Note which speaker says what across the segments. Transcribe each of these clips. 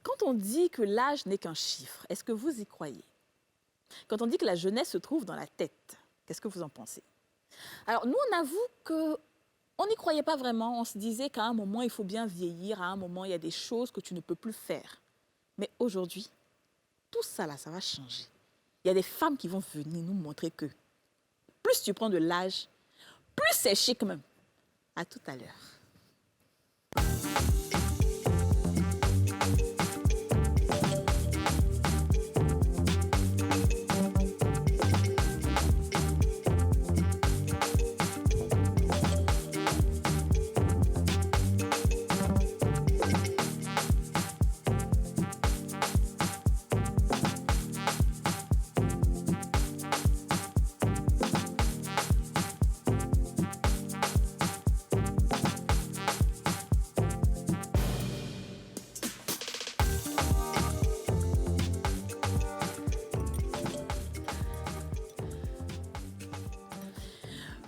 Speaker 1: quand on dit que l'âge n'est qu'un chiffre, est-ce que vous y croyez? Quand on dit que la jeunesse se trouve dans la tête, qu'est-ce que vous en pensez? Alors, nous, on avoue qu'on n'y croyait pas vraiment. On se disait qu'à un moment, il faut bien vieillir. À un moment, il y a des choses que tu ne peux plus faire. Mais aujourd'hui, tout ça, là, ça va changer. Il y a des femmes qui vont venir nous montrer que plus tu prends de l'âge, plus c'est chic même. À tout à l'heure.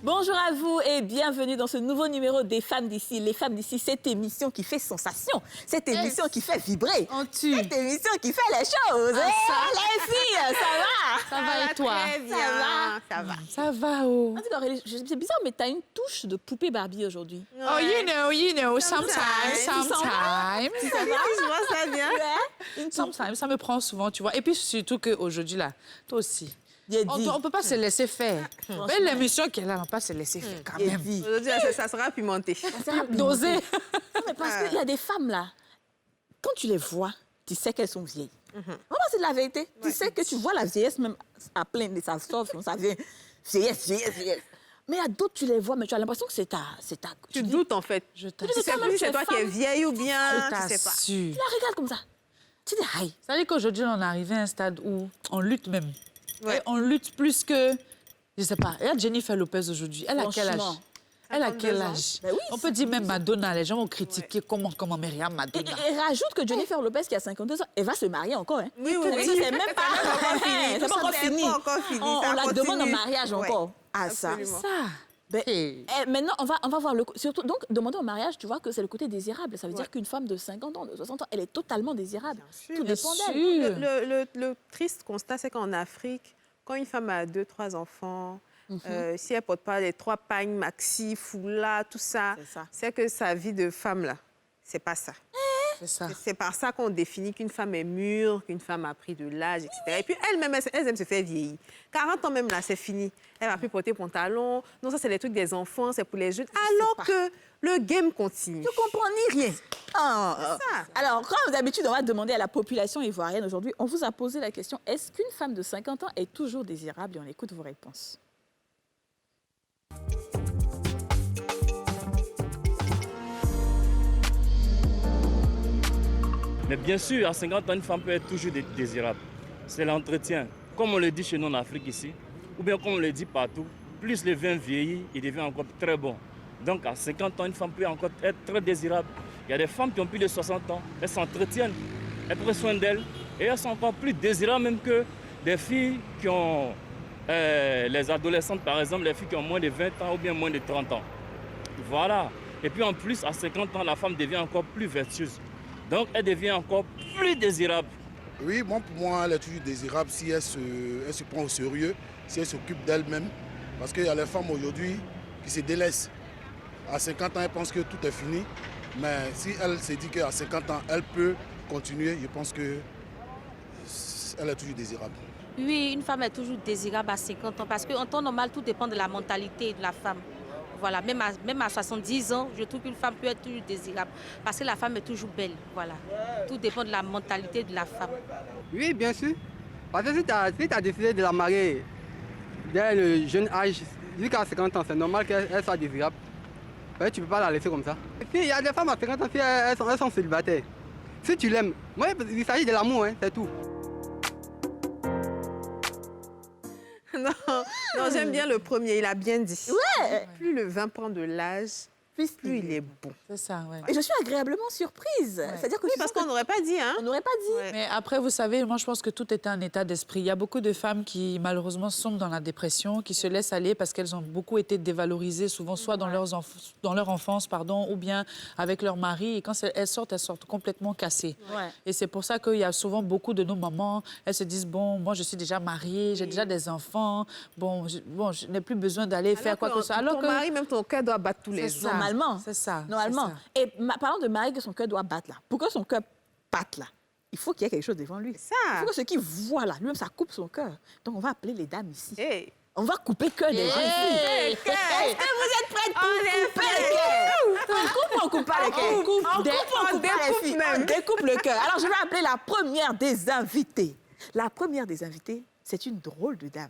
Speaker 1: Bonjour à vous et bienvenue dans ce nouveau numéro des Femmes d'ici. Les Femmes d'ici, cette émission qui fait sensation, cette émission qui fait vibrer, cette émission qui fait les choses. Les filles, ça va?
Speaker 2: Ça va et toi?
Speaker 3: Très bien. Ça va.
Speaker 2: Ça va, oh.
Speaker 1: En tout cas, Aurélie, c'est bizarre, mais tu as une touche de poupée Barbie aujourd'hui.
Speaker 2: Oh, you know, sometimes.
Speaker 3: Tu vois ça bien?
Speaker 2: Sometimes, ça me prend souvent, tu vois. Et puis surtout qu'aujourd'hui, là, toi aussi. On ne peut pas se laisser faire. Mais l'émission qui est là, on ne peut pas se laisser faire quand même.
Speaker 3: Aujourd'hui, ça sera pimenté.
Speaker 2: Doser.
Speaker 1: Non, mais parce qu'il y a des femmes, là, quand tu les vois, tu sais qu'elles sont vieilles. Vraiment, c'est de la vérité. Tu sais que tu vois la vieillesse même à plein de ça sort, ça vient vieillesse. Mais il y a d'autres, tu les vois, mais tu as l'impression que c'est ta...
Speaker 3: Tu doutes, en fait.
Speaker 2: Je
Speaker 3: Tu sais plus si c'est toi qui es vieille ou bien,
Speaker 2: Je
Speaker 3: tu sais pas.
Speaker 2: t'assure.
Speaker 1: Tu la regardes comme ça. Tu dis, aïe.
Speaker 2: Ça veut dire qu'aujourd'hui, on est arrivé à un stade où on lutte même.
Speaker 3: Ouais.
Speaker 2: Et on lutte plus que... Je ne sais pas. Regarde Jennifer Lopez aujourd'hui. Elle a quel âge? Elle a quel
Speaker 3: 52 ans.
Speaker 2: âge?
Speaker 1: Ben oui,
Speaker 2: On peut dire même Madonna. Les gens vont critiquer comment Myriam Madonna.
Speaker 1: Et rajoute que Jennifer Lopez, qui a 52 ans, elle va se marier encore. Hein.
Speaker 3: Oui.
Speaker 1: C'est même pas
Speaker 3: C'est pas encore fini.
Speaker 1: On
Speaker 3: Ça
Speaker 1: la
Speaker 3: continue.
Speaker 1: demande en mariage
Speaker 3: Ouais.
Speaker 1: encore. Ah, ça.
Speaker 3: Absolument.
Speaker 2: Ça.
Speaker 1: Ben,
Speaker 2: Hey.
Speaker 1: maintenant, on va voir le... Surtout, donc, demander en mariage, tu vois que c'est le côté désirable. Ça veut dire qu'une femme de 50 ans, de 60 ans, elle est totalement désirable. Tout
Speaker 2: Bien
Speaker 1: dépend
Speaker 2: sûr.
Speaker 1: d'elle.
Speaker 3: Le triste constat, c'est qu'en Afrique, quand une femme a 2-3 enfants, si elle ne porte pas les 3 pagnes maxi, foulard, tout ça,
Speaker 1: C'est ça.
Speaker 3: c'est que sa vie de femme, là, c'est pas ça.
Speaker 2: C'est ça.
Speaker 3: C'est par ça qu'on définit qu'une femme est mûre, qu'une femme a pris de l'âge, etc. Et puis elle-même, elle aime se faire vieillir. 40 ans même, là, c'est fini. Elle va plus porter pantalon. Non, ça, c'est les trucs des enfants, c'est pour les jeunes. Alors que le game continue.
Speaker 1: Tu comprends ni rien. Ah,
Speaker 3: ça.
Speaker 1: Alors, comme d'habitude, on va demander à la population ivoirienne aujourd'hui, on vous a posé la question, est-ce qu'une femme de 50 ans est toujours désirable? Et on écoute vos réponses.
Speaker 4: Mais bien sûr, à 50 ans, une femme peut être toujours désirable. C'est l'entretien. Comme on le dit chez nous en Afrique ici, ou bien comme on le dit partout, plus le vin vieillit, il devient encore très bon. Donc à 50 ans, une femme peut encore être très désirable. Il y a des femmes qui ont plus de 60 ans, elles s'entretiennent, elles prennent soin d'elles et elles sont encore plus désirables même que des filles qui ont, les adolescentes par exemple, les filles qui ont moins de 20 ans ou bien moins de 30 ans. Voilà. Et puis en plus, à 50 ans, la femme devient encore plus vertueuse. Donc elle devient encore plus désirable.
Speaker 5: Oui, pour moi, elle est toujours désirable si elle se prend au sérieux, si elle s'occupe d'elle-même. Parce qu'il y a les femmes aujourd'hui qui se délaissent. À 50 ans, elles pensent que tout est fini. Mais si elle se dit qu'à 50 ans, elle peut continuer, je pense qu'elle est toujours désirable.
Speaker 6: Oui, une femme est toujours désirable à 50 ans parce qu'en temps normal, tout dépend de la mentalité de la femme. Voilà, même à 70 ans, je trouve qu'une femme peut être toujours désirable parce que la femme est toujours belle. Voilà. Tout dépend de la mentalité de la femme.
Speaker 7: Oui, bien sûr. Parce que si tu as décidé de la marier dès le jeune âge, jusqu'à 50 ans, c'est normal qu'elle soit désirable. Ouais, tu ne peux pas la laisser comme ça. Et puis, il y a des femmes à 50 ans, si elles sont célibataires. Si tu l'aimes, moi, il s'agit de l'amour, hein, c'est tout.
Speaker 3: Non, j'aime bien le premier, il a bien dit.
Speaker 1: Ouais.
Speaker 3: Plus le vin prend de l'âge, plus il est bon.
Speaker 2: C'est ça, ouais.
Speaker 1: Et je suis agréablement surprise. C'est-à-dire que
Speaker 3: Oui, parce qu'on n'aurait pas dit, hein.
Speaker 1: on n'aurait pas dit.
Speaker 3: Ouais.
Speaker 2: Mais après, vous savez, moi, je pense que tout est un état d'esprit. Il y a beaucoup de femmes qui, malheureusement, sombrent dans la dépression, qui se laissent aller parce qu'elles ont beaucoup été dévalorisées, souvent soit dans leur enfance, ou bien avec leur mari. Et quand elles sortent complètement cassées.
Speaker 1: Ouais.
Speaker 2: Et c'est pour ça qu'il y a souvent beaucoup de nos mamans, elles se disent, bon, moi, je suis déjà mariée, j'ai déjà des enfants, je n'ai plus besoin d'aller faire quoi que ce soit. Alors
Speaker 3: ton
Speaker 2: que
Speaker 3: mari, même ton cœur doit battre tous les
Speaker 2: C'est
Speaker 3: jours.
Speaker 2: ça.
Speaker 1: Normalement.
Speaker 2: C'est ça.
Speaker 1: Normalement.
Speaker 2: c'est ça.
Speaker 1: Et parlant de Marie, que son cœur doit battre là. Pour que son cœur batte là, il faut qu'il y ait quelque chose devant lui.
Speaker 3: Ça.
Speaker 1: Il faut que ce qu'il voit là, lui-même, ça coupe son cœur. Donc on va appeler les dames ici.
Speaker 3: Hey.
Speaker 1: On va couper le cœur des gens ici.
Speaker 3: Hey,
Speaker 1: Est-ce que vous êtes prêtes pour couper le cœur? On coupe ou on coupe pas le cœur?
Speaker 3: On coupe.
Speaker 1: On coupe pas les filles. On découpe le cœur. Alors je vais appeler la première des invitées. La première des invitées, c'est une drôle de dame.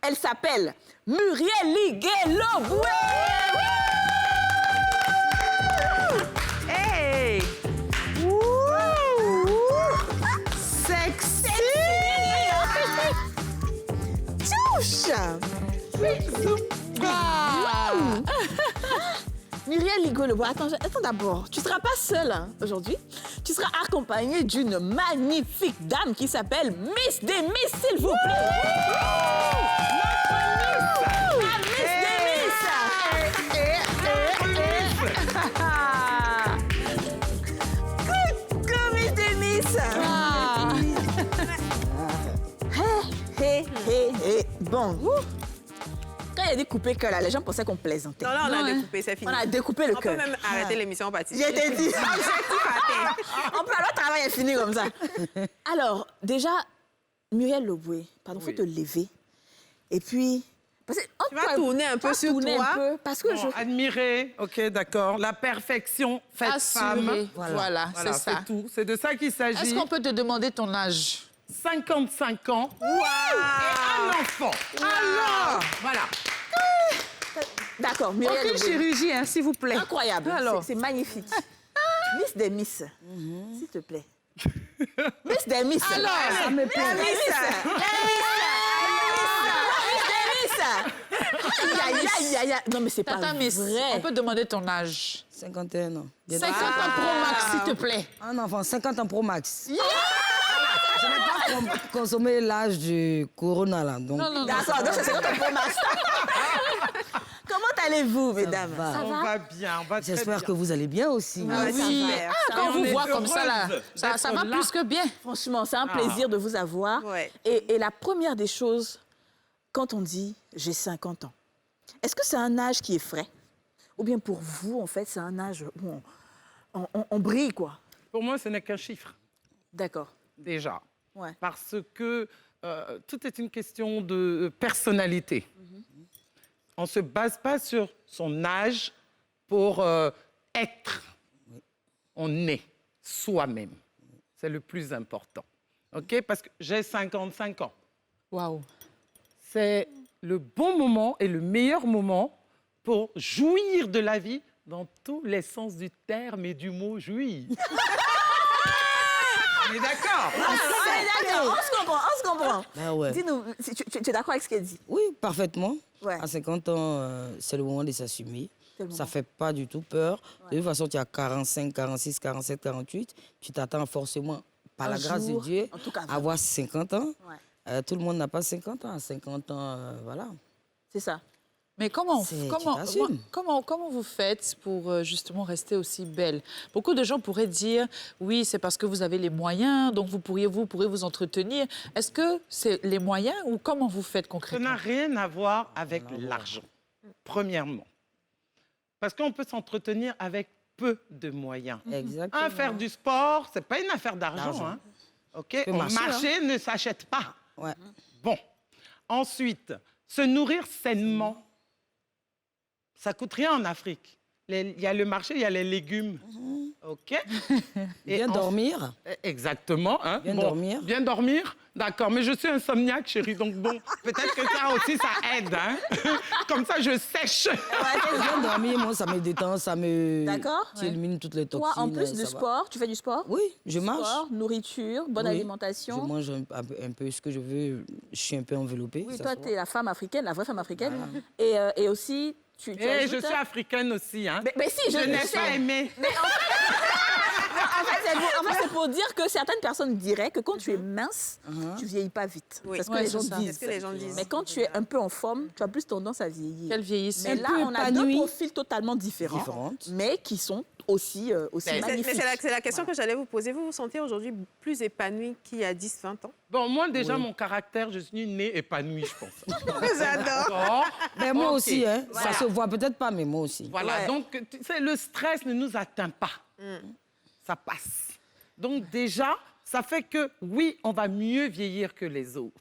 Speaker 1: Elle s'appelle Muriel Liguelo.
Speaker 3: Hey.
Speaker 1: Sexy. Touche. Muriel Liguelo, attends d'abord. Tu ne seras pas seule hein, aujourd'hui. Tu seras accompagnée d'une magnifique dame qui s'appelle Miss des Miss, s'il vous plaît. La Miss des Miss. Coucou, Miss des Miss. Hé. Bon. Quand il y a des coupés cœur là, les gens pensaient qu'on plaisantait.
Speaker 3: Non, là, on a découpé, c'est fini.
Speaker 1: On a découpé le
Speaker 3: On peut
Speaker 1: cœur.
Speaker 3: même arrêter l'émission, Baptiste.
Speaker 1: J'ai été dit. On peut, alors, le travail est fini comme ça. Alors, déjà, Muriel Loboué, pardon, faut te lever. Et puis...
Speaker 3: Tu vas tourner un peu sur toi.
Speaker 1: Parce que
Speaker 8: Admirer, ok, d'accord. La perfection faite femme.
Speaker 2: Assurée. Voilà, c'est ça.
Speaker 8: C'est tout. C'est de ça qu'il s'agit.
Speaker 2: Est-ce qu'on peut te demander ton âge?
Speaker 8: 55 ans. Et un enfant. Alors, voilà.
Speaker 1: D'accord, Muriel
Speaker 2: Aucune
Speaker 1: Loboué.
Speaker 2: chirurgie, hein, s'il vous plaît.
Speaker 1: Incroyable.
Speaker 2: Alors.
Speaker 1: C'est magnifique. Miss des Miss, s'il te plaît. Miss des Miss.
Speaker 2: Alors, ça me plaît.
Speaker 1: Aïe. Non, mais c'est pas
Speaker 2: Tata Miss,
Speaker 1: vrai.
Speaker 2: on peut demander ton âge.
Speaker 9: 51 ans.
Speaker 2: 50 ans Pro Max, s'il te plaît.
Speaker 9: Un enfant, 50 ans Pro Max. Je n'ai pas consommé l'âge du Corona, là. Donc...
Speaker 2: Non.
Speaker 1: D'accord, donc c'est 50 ans Pro Max. Comment allez-vous, mesdames?
Speaker 9: va.
Speaker 1: Ça
Speaker 8: On
Speaker 1: va?
Speaker 8: va bien, on va très bien.
Speaker 9: J'espère que vous allez bien aussi.
Speaker 2: Oui. Quand on vous
Speaker 8: on est
Speaker 2: voit comme ça, là,
Speaker 8: heureuse
Speaker 2: ça va
Speaker 8: d'être là.
Speaker 2: plus que bien.
Speaker 1: Franchement, c'est un plaisir de vous avoir.
Speaker 3: Ouais.
Speaker 1: Et la première des choses, quand on dit « j'ai 50 ans », est-ce que c'est un âge qui est frais? Ou bien pour vous, en fait, c'est un âge où on brille, quoi?
Speaker 8: Pour moi, ce n'est qu'un chiffre,
Speaker 1: D'accord.
Speaker 8: déjà.
Speaker 1: Ouais.
Speaker 8: Parce que tout est une question de personnalité. On ne se base pas sur son âge pour être. On est soi-même. C'est le plus important. OK? Parce que j'ai 55 ans.
Speaker 2: Waouh.
Speaker 8: C'est le bon moment et le meilleur moment pour jouir de la vie dans tous les sens du terme et du mot jouir. On est d'accord?
Speaker 1: D'accord, on se comprend.
Speaker 9: Ah ouais.
Speaker 1: Dis-nous, si tu es d'accord avec ce qu'elle dit?
Speaker 9: Oui, parfaitement.
Speaker 1: Ouais.
Speaker 9: À 50 ans, c'est le moment de s'assumer.
Speaker 1: C'est le
Speaker 9: Ça
Speaker 1: moment.
Speaker 9: fait pas du tout peur. De toute façon, tu as 45, 46, 47, 48. Tu t'attends forcément, par
Speaker 1: Un
Speaker 9: la grâce
Speaker 1: jour,
Speaker 9: de Dieu,
Speaker 1: en tout cas,
Speaker 9: à avoir 50 ans.
Speaker 1: Ouais.
Speaker 9: Tout le monde n'a pas 50 ans. À 50 ans, voilà.
Speaker 1: C'est ça.
Speaker 2: Mais comment vous faites pour justement rester aussi belle? Beaucoup de gens pourraient dire, oui, c'est parce que vous avez les moyens, donc vous pourrez vous entretenir. Est-ce que c'est les moyens ou comment vous faites
Speaker 8: Ça
Speaker 2: concrètement?
Speaker 8: n'a rien à voir avec l'argent, premièrement. Parce qu'on peut s'entretenir avec peu de moyens.
Speaker 9: Exactement.
Speaker 8: Faire du sport, ce n'est pas une affaire d'argent. Hein. OK? Marcher ne s'achète pas.
Speaker 9: Ouais.
Speaker 8: Bon. Ensuite, se nourrir sainement. Ça coûte rien en Afrique. Il y a le marché, il y a les légumes. OK?
Speaker 9: Bien dormir.
Speaker 8: Exactement. Hein?
Speaker 9: Bien dormir.
Speaker 8: Bien dormir, d'accord. Mais je suis insomniaque, chérie, donc bon, peut-être que ça aussi, ça aide. Hein? Comme ça, je sèche.
Speaker 9: Bien dormir, moi, ça me détend, ça me...
Speaker 1: D'accord.
Speaker 9: Tu élimines toutes les toxines.
Speaker 1: Toi, en plus
Speaker 9: ça
Speaker 1: de
Speaker 9: va.
Speaker 1: sport, tu fais du sport?
Speaker 9: Oui, je marche.
Speaker 1: Sport, nourriture, bonne
Speaker 9: Oui.
Speaker 1: alimentation.
Speaker 9: Je mange un peu ce que je veux. Je suis un peu enveloppée.
Speaker 1: Oui,
Speaker 9: ça
Speaker 1: toi,
Speaker 9: se
Speaker 1: tu es la femme africaine, la vraie femme africaine. Et aussi, tu
Speaker 8: Et
Speaker 1: ajoutes,
Speaker 8: je suis africaine aussi, hein.
Speaker 1: Mais si,
Speaker 8: Je n'ai
Speaker 1: sais.
Speaker 8: pas aimé.
Speaker 1: En fait, c'est pour dire que certaines personnes diraient que quand tu es mince, tu vieillis pas vite.
Speaker 3: Oui.
Speaker 1: C'est ce que
Speaker 2: Ouais,
Speaker 1: les gens
Speaker 2: c'est ça.
Speaker 1: disent.
Speaker 3: C'est ce que les gens disent.
Speaker 1: Mais quand tu es un peu en forme, tu as plus tendance à vieillir.
Speaker 2: Qu'elle vieillisse.
Speaker 1: Mais
Speaker 9: Un
Speaker 1: là,
Speaker 9: peu
Speaker 1: on a deux
Speaker 9: épanouie.
Speaker 1: profils totalement différents,
Speaker 9: Différentes.
Speaker 1: mais qui sont aussi
Speaker 3: Mais
Speaker 1: magnifiques.
Speaker 3: c'est la question que j'allais vous poser. Vous vous sentez aujourd'hui plus épanoui qu'il y a 10, 20 ans?
Speaker 8: Bon, moi, déjà, mon caractère, je suis née épanouie, je pense.
Speaker 3: J'adore.
Speaker 8: D'accord.
Speaker 9: Ben, moi
Speaker 8: Ok.
Speaker 9: aussi, hein.
Speaker 8: Voilà.
Speaker 9: Ça se voit peut-être pas, mais moi aussi.
Speaker 8: Voilà,
Speaker 1: Ouais.
Speaker 8: donc tu sais, le stress ne nous atteint pas. Ça passe. Donc déjà, ça fait que oui, on va mieux vieillir que les autres.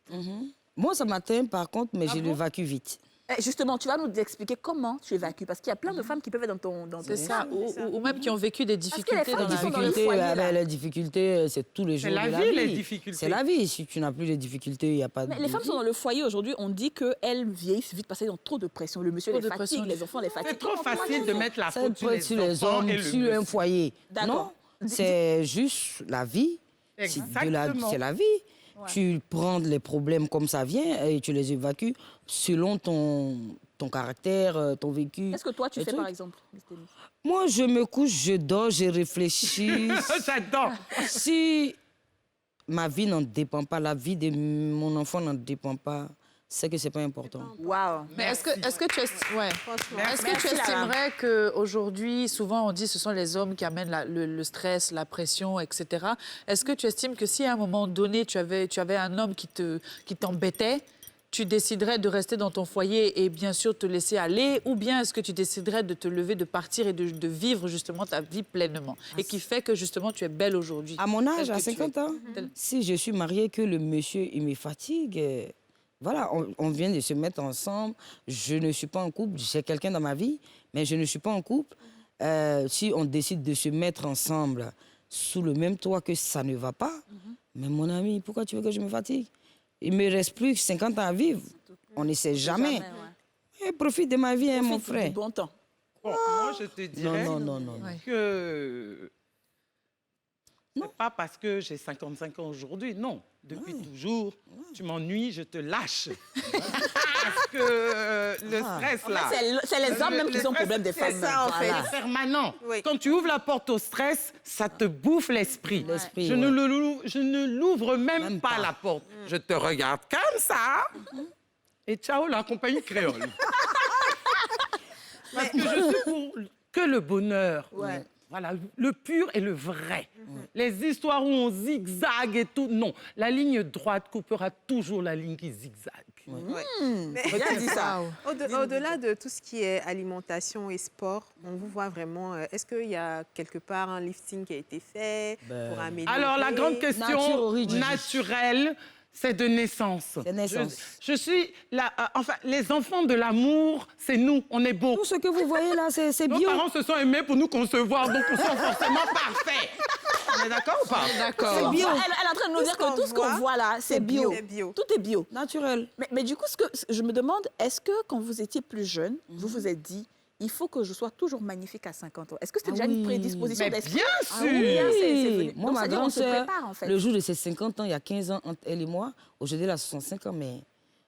Speaker 9: Moi, ça m'atteint par contre, mais je l'évacue vite.
Speaker 1: Justement, tu vas nous expliquer comment tu évacues. Parce qu'il y a plein de femmes qui peuvent être dans
Speaker 2: C'est ça,
Speaker 1: cas.
Speaker 2: ou même qui ont vécu des
Speaker 1: que les
Speaker 2: difficultés
Speaker 1: femmes
Speaker 2: dans la
Speaker 1: qui sont
Speaker 2: vie.
Speaker 1: dans le foyer, là.
Speaker 9: Les difficultés, c'est tous les jours
Speaker 8: C'est la
Speaker 9: de la
Speaker 8: vie,
Speaker 9: vie.
Speaker 8: les difficultés.
Speaker 9: C'est la vie. Si tu n'as plus de difficultés, il n'y a pas de
Speaker 1: Mais les femmes
Speaker 9: vie.
Speaker 1: sont dans le foyer aujourd'hui, on dit qu'elles vieillissent vite parce qu'elles ont trop de pression. Le monsieur
Speaker 2: Trop
Speaker 1: les
Speaker 2: de pression.
Speaker 1: fatigue, les enfants les fatiguent.
Speaker 8: C'est trop facile de mettre la
Speaker 9: Ça
Speaker 8: faute
Speaker 9: peut être sur les
Speaker 8: enfants
Speaker 9: hommes,
Speaker 8: et le
Speaker 9: sur
Speaker 8: monsieur.
Speaker 9: un foyer.
Speaker 1: D'accord.
Speaker 9: Non, c'est juste la vie.
Speaker 8: Exactement.
Speaker 9: C'est la vie. Tu prends les problèmes comme ça vient et tu les évacues selon ton caractère, ton vécu.
Speaker 1: Qu'est-ce que toi tu
Speaker 9: les
Speaker 1: fais
Speaker 9: trucs.
Speaker 1: par exemple, Miss Témis?
Speaker 9: Moi, je me couche, je dors, je réfléchis.
Speaker 8: J'adore.
Speaker 9: Si ma vie n'en dépend pas, la vie de mon enfant n'en dépend pas, c'est que c'est pas important.
Speaker 1: Waouh.
Speaker 2: Mais est-ce que tu
Speaker 3: Franchement.
Speaker 2: Est-ce que tu
Speaker 1: Merci, Lara.
Speaker 2: estimerais qu'aujourd'hui, souvent on dit que ce sont les hommes qui amènent le stress, la pression, etc. Est-ce que tu estimes que si à un moment donné, tu avais un homme qui t'embêtait, tu déciderais de rester dans ton foyer et bien sûr te laisser aller, ou bien est-ce que tu déciderais de te lever, de partir et de vivre justement ta vie pleinement et qui fait que justement tu es belle aujourd'hui?
Speaker 9: À mon âge,
Speaker 2: Telle
Speaker 9: à
Speaker 2: que tu
Speaker 9: 50
Speaker 2: es.
Speaker 9: ans, si je suis mariée, que le monsieur, il me fatigue, voilà, on vient de se mettre ensemble, je ne suis pas en couple, j'ai quelqu'un dans ma vie, mais je ne suis pas en couple. Si on décide de se mettre ensemble sous le même toit que ça ne va pas, mais mon ami, pourquoi tu veux que je me fatigue? Il me reste plus que 50 ans à vivre. On ne sait jamais.
Speaker 1: ouais.
Speaker 9: Et profite de ma vie, hein, mon
Speaker 1: Profite du
Speaker 9: frère.
Speaker 1: bon temps.
Speaker 8: Bon, moi, je te dirais
Speaker 9: Non.
Speaker 2: Ouais.
Speaker 8: que c'est pas parce que j'ai 55 ans aujourd'hui, non. Depuis toujours, tu m'ennuies, je te lâche. Parce que le stress, là...
Speaker 1: C'est les hommes même qui ont
Speaker 8: stress,
Speaker 1: problème des femmes.
Speaker 3: ça, en fait.
Speaker 1: Voilà.
Speaker 8: C'est permanent.
Speaker 3: Oui.
Speaker 8: Quand tu ouvres la porte au stress, ça te bouffe l'esprit.
Speaker 9: L'esprit,
Speaker 8: Je
Speaker 9: ouais.
Speaker 8: je ne l'ouvre même,
Speaker 9: Même
Speaker 8: pas
Speaker 9: pas.
Speaker 8: la porte. Je te regarde comme ça. Et ciao, la compagnie créole. Parce que je suis pour que le bonheur.
Speaker 1: Ouais.
Speaker 8: Voilà, le pur et le vrai. Les histoires où on zigzague et tout, non. La ligne droite coupera toujours la ligne qui zigzague.
Speaker 3: Mais
Speaker 1: Bien dit ça.
Speaker 3: au-delà de tout ce qui est alimentation et sport, on vous voit vraiment. Est-ce qu'il y a quelque part un lifting qui a été fait pour améliorer?
Speaker 8: Alors, la grande
Speaker 9: Nature
Speaker 8: question
Speaker 9: origine.
Speaker 8: naturelle, c'est de naissance.
Speaker 9: C'est naissance.
Speaker 8: Je suis là, enfin, les enfants de l'amour, c'est nous, on est beaux.
Speaker 9: Tout ce que vous voyez là, c'est
Speaker 8: Nos
Speaker 9: bio.
Speaker 8: parents se sont aimés pour nous concevoir, donc ils sont forcément parfaits. On est d'accord ou pas?
Speaker 2: D'accord.
Speaker 9: C'est bio.
Speaker 1: Elle est en train de nous dire que tout ce qu'on voit là, c'est bio.
Speaker 3: C'est bio.
Speaker 1: Tout est bio.
Speaker 9: Naturel.
Speaker 1: Mais du coup, je me demande, est-ce que quand vous étiez plus jeune, vous vous êtes dit, il faut que je sois toujours magnifique à 50 ans? Est-ce que c'était déjà une prédisposition
Speaker 8: Mais
Speaker 1: d'esprit?
Speaker 8: bien
Speaker 1: Ah
Speaker 8: sûr.
Speaker 1: oui, bien, c'est venu.
Speaker 9: Moi,
Speaker 1: Donc,
Speaker 9: ma
Speaker 1: c'est-à-dire, on
Speaker 9: grande
Speaker 1: se
Speaker 9: sœur,
Speaker 1: prépare en fait.
Speaker 9: le jour de ses 50 ans, il y a 15 ans entre elle et moi, aujourd'hui elle a 65 ans, mais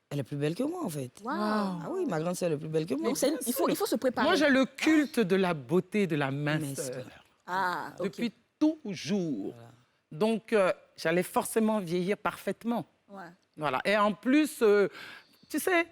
Speaker 9: elle est plus belle que moi en fait.
Speaker 1: Waouh.
Speaker 9: Ah oui, ma grande sœur est plus belle que moi.
Speaker 1: Donc, il faut se préparer.
Speaker 8: Moi, j'ai le culte de la beauté, de la minceur,
Speaker 9: Minceur.
Speaker 1: Ah, ok.
Speaker 8: depuis toujours. Donc, j'allais forcément vieillir parfaitement.
Speaker 1: Ouais.
Speaker 8: Voilà. Et en plus, tu sais,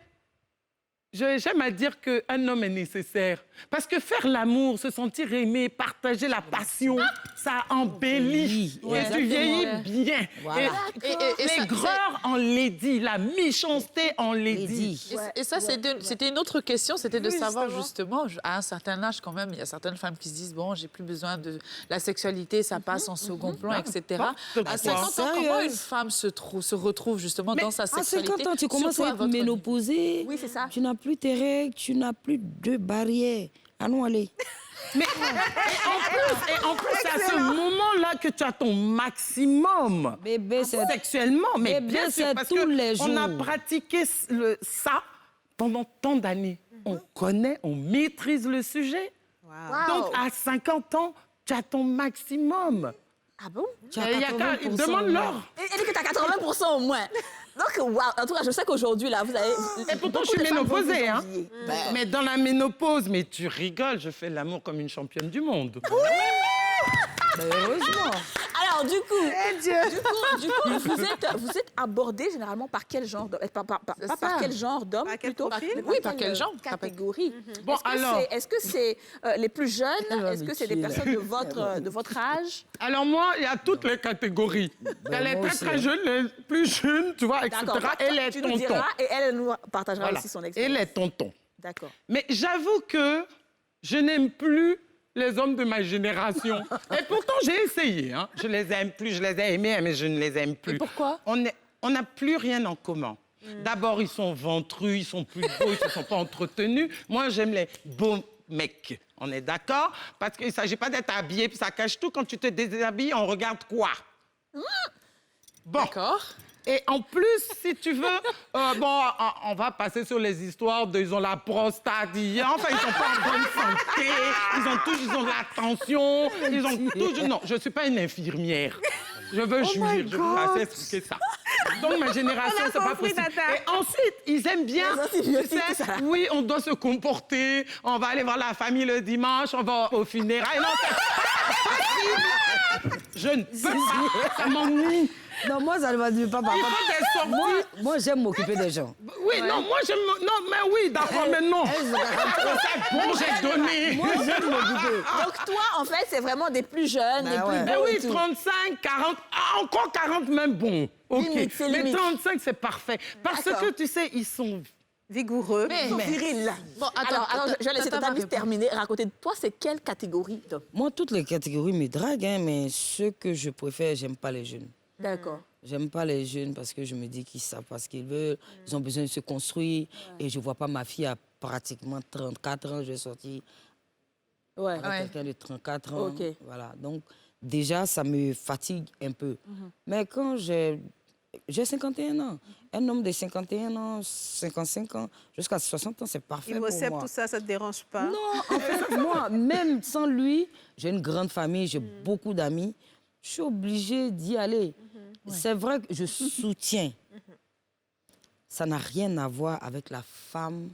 Speaker 8: j'aime à dire qu'un homme est nécessaire. Parce que faire l'amour, se sentir aimé, partager la passion, ça embellit.
Speaker 9: Oui,
Speaker 8: Et tu vieillis bien.
Speaker 9: Voilà.
Speaker 8: Et l'aigreur en lady, la méchanceté en lady.
Speaker 9: Lady.
Speaker 2: Et ça, c'était une autre question, c'était de savoir justement, à un certain âge quand même, il y a certaines femmes qui se disent, bon, j'ai plus besoin de la sexualité, ça passe en second plan, etc. À 50 ans, comment une femme se retrouve justement dans sa
Speaker 9: À
Speaker 2: sexualité?
Speaker 9: 50 ans, tu commences
Speaker 2: surtout
Speaker 9: à être
Speaker 2: votre niveau?
Speaker 9: ménopausée.
Speaker 1: Oui, c'est ça.
Speaker 9: Tu n'as plus tes règles, tu n'as plus de barrières. Allons aller.
Speaker 8: Et en plus, c'est à ce moment-là que tu as ton maximum.
Speaker 9: Bébé, c'est
Speaker 8: Sexuellement, mais
Speaker 9: Bébé,
Speaker 8: bien sûr,
Speaker 9: c'est
Speaker 8: parce
Speaker 9: tous les
Speaker 8: qu'on a
Speaker 9: jours.
Speaker 8: pratiqué ça pendant tant d'années. On connaît, on maîtrise le sujet.
Speaker 1: Waouh.
Speaker 8: Donc, à 50 ans, tu as ton maximum.
Speaker 1: Ah bon?
Speaker 9: tu as
Speaker 8: Il y a
Speaker 9: 80%
Speaker 8: demande-leur.
Speaker 1: Elle dit que tu as 80% au moins. Donc, que, waouh, en tout cas, je sais qu'aujourd'hui, là, vous avez...
Speaker 8: Et pourtant, je
Speaker 1: beaucoup
Speaker 8: suis
Speaker 1: de femmes vont vous
Speaker 8: ménopausée. Hein.
Speaker 1: envier.
Speaker 8: Mais dans la ménopause, mais tu rigoles, je fais l'amour comme une championne du monde.
Speaker 9: Heureusement.
Speaker 1: Alors, du coup,
Speaker 3: Dieu.
Speaker 1: vous êtes abordé généralement par quel genre d'homme? Pas
Speaker 2: ça.
Speaker 1: par quel genre d'homme,
Speaker 3: Par quel
Speaker 1: plutôt.
Speaker 3: profil?
Speaker 1: mais
Speaker 2: Oui, par quel genre?
Speaker 1: catégorie.
Speaker 8: Bon, alors.
Speaker 1: Est-ce que c'est les plus jeunes?
Speaker 9: va
Speaker 1: Est-ce
Speaker 9: me
Speaker 1: que c'est des
Speaker 9: tuer, là.
Speaker 1: personnes de votre âge?
Speaker 8: Alors moi, il y a toutes les catégories. Il y a les
Speaker 9: moi
Speaker 8: très
Speaker 9: aussi,
Speaker 8: très
Speaker 9: hein.
Speaker 8: jeunes, les plus jeunes, tu vois, etc.
Speaker 1: D'accord.
Speaker 8: Et les
Speaker 1: Tu nous
Speaker 8: tontons.
Speaker 1: diras et elle nous partagera
Speaker 8: Voilà.
Speaker 1: aussi son
Speaker 8: Et
Speaker 1: expérience.
Speaker 8: les tontons.
Speaker 1: D'accord.
Speaker 8: Mais j'avoue que je n'aime plus les hommes de ma génération. Et pourtant, j'ai essayé. Hein. Je les aime plus, je les ai aimés, mais je ne les aime plus.
Speaker 2: Et pourquoi?
Speaker 8: On n'a plus rien en commun. D'abord, ils sont ventrus, ils sont plus beaux, ils ne se sont pas entretenus. Moi, j'aime les beaux mecs. On est d'accord? Parce qu'il ne s'agit pas d'être habillé, puis ça cache tout. Quand tu te déshabilles, on regarde quoi? Bon.
Speaker 2: D'accord.
Speaker 8: Et en plus, si tu veux, on va passer sur les histoires de, ils ont la prostate, enfin, ils sont pas en bonne santé, ils ont de la tension, ils ont tout. Non, je suis pas une infirmière. Je veux juger, je vous assez expliquer ça. Donc, ma génération, c'est pas
Speaker 3: compris,
Speaker 8: possible.
Speaker 3: Tata.
Speaker 8: Et ensuite, ils aiment bien,
Speaker 1: Les antibiotiques,
Speaker 8: tu sais,
Speaker 1: tout ça.
Speaker 8: oui, on doit se comporter, on va aller voir la famille le dimanche, on va au funérailles. Non, c'est pas possible. Je ne peux pas, ça m'ennuie.
Speaker 9: Non, moi, ça ne va pas. Par
Speaker 8: Il
Speaker 9: contre,
Speaker 8: faut des sorties.
Speaker 9: moi, j'aime m'occuper des gens.
Speaker 8: Oui, non, moi, j'aime... Non, mais oui, d'accord, mais non. C'est bon, j'ai donné.
Speaker 9: Moi, j'aime m'occuper.
Speaker 1: Donc, toi, en fait, c'est vraiment des plus jeunes,
Speaker 9: Bah
Speaker 1: des plus
Speaker 9: ouais.
Speaker 8: Mais
Speaker 1: beaux
Speaker 8: oui,
Speaker 1: et tout.
Speaker 8: 35, 40, encore 40 même, bon. OK.
Speaker 1: Limite, c'est
Speaker 8: Mais
Speaker 1: limite.
Speaker 8: 35, c'est parfait. Parce
Speaker 1: D'accord.
Speaker 8: que, tu sais, ils sont...
Speaker 3: Vigoureux.
Speaker 1: Viril.
Speaker 2: Bon,
Speaker 1: Alors, je vais laisser
Speaker 2: Tata va
Speaker 1: Tata
Speaker 2: répondre.
Speaker 1: terminer. Racontez, toi, c'est quelle catégorie d'hommes?
Speaker 9: Moi, toutes les catégories me draguent, hein, mais ce que je préfère, j'aime pas les jeunes.
Speaker 1: D'accord.
Speaker 9: J'aime pas les jeunes parce que je me dis qu'ils savent pas ce qu'ils veulent, ils ont besoin de se construire. Et je vois pas ma fille à pratiquement 34 ans, je vais sortir
Speaker 1: Ouais.
Speaker 9: avec
Speaker 2: Ouais.
Speaker 9: quelqu'un de 34 ans.
Speaker 1: Ok.
Speaker 9: Voilà. Donc, déjà, ça me fatigue un peu. Mais quand j'ai 51 ans, un homme de 51 ans, 55 ans, jusqu'à 60 ans, c'est parfait
Speaker 3: Il
Speaker 9: pour
Speaker 3: me
Speaker 9: moi.
Speaker 3: tout ça, ça te dérange pas?
Speaker 9: Non, en fait, moi, même sans lui, j'ai une grande famille, j'ai beaucoup d'amis. Je suis obligée d'y aller. C'est vrai que je soutiens. Ça n'a rien à voir avec la femme,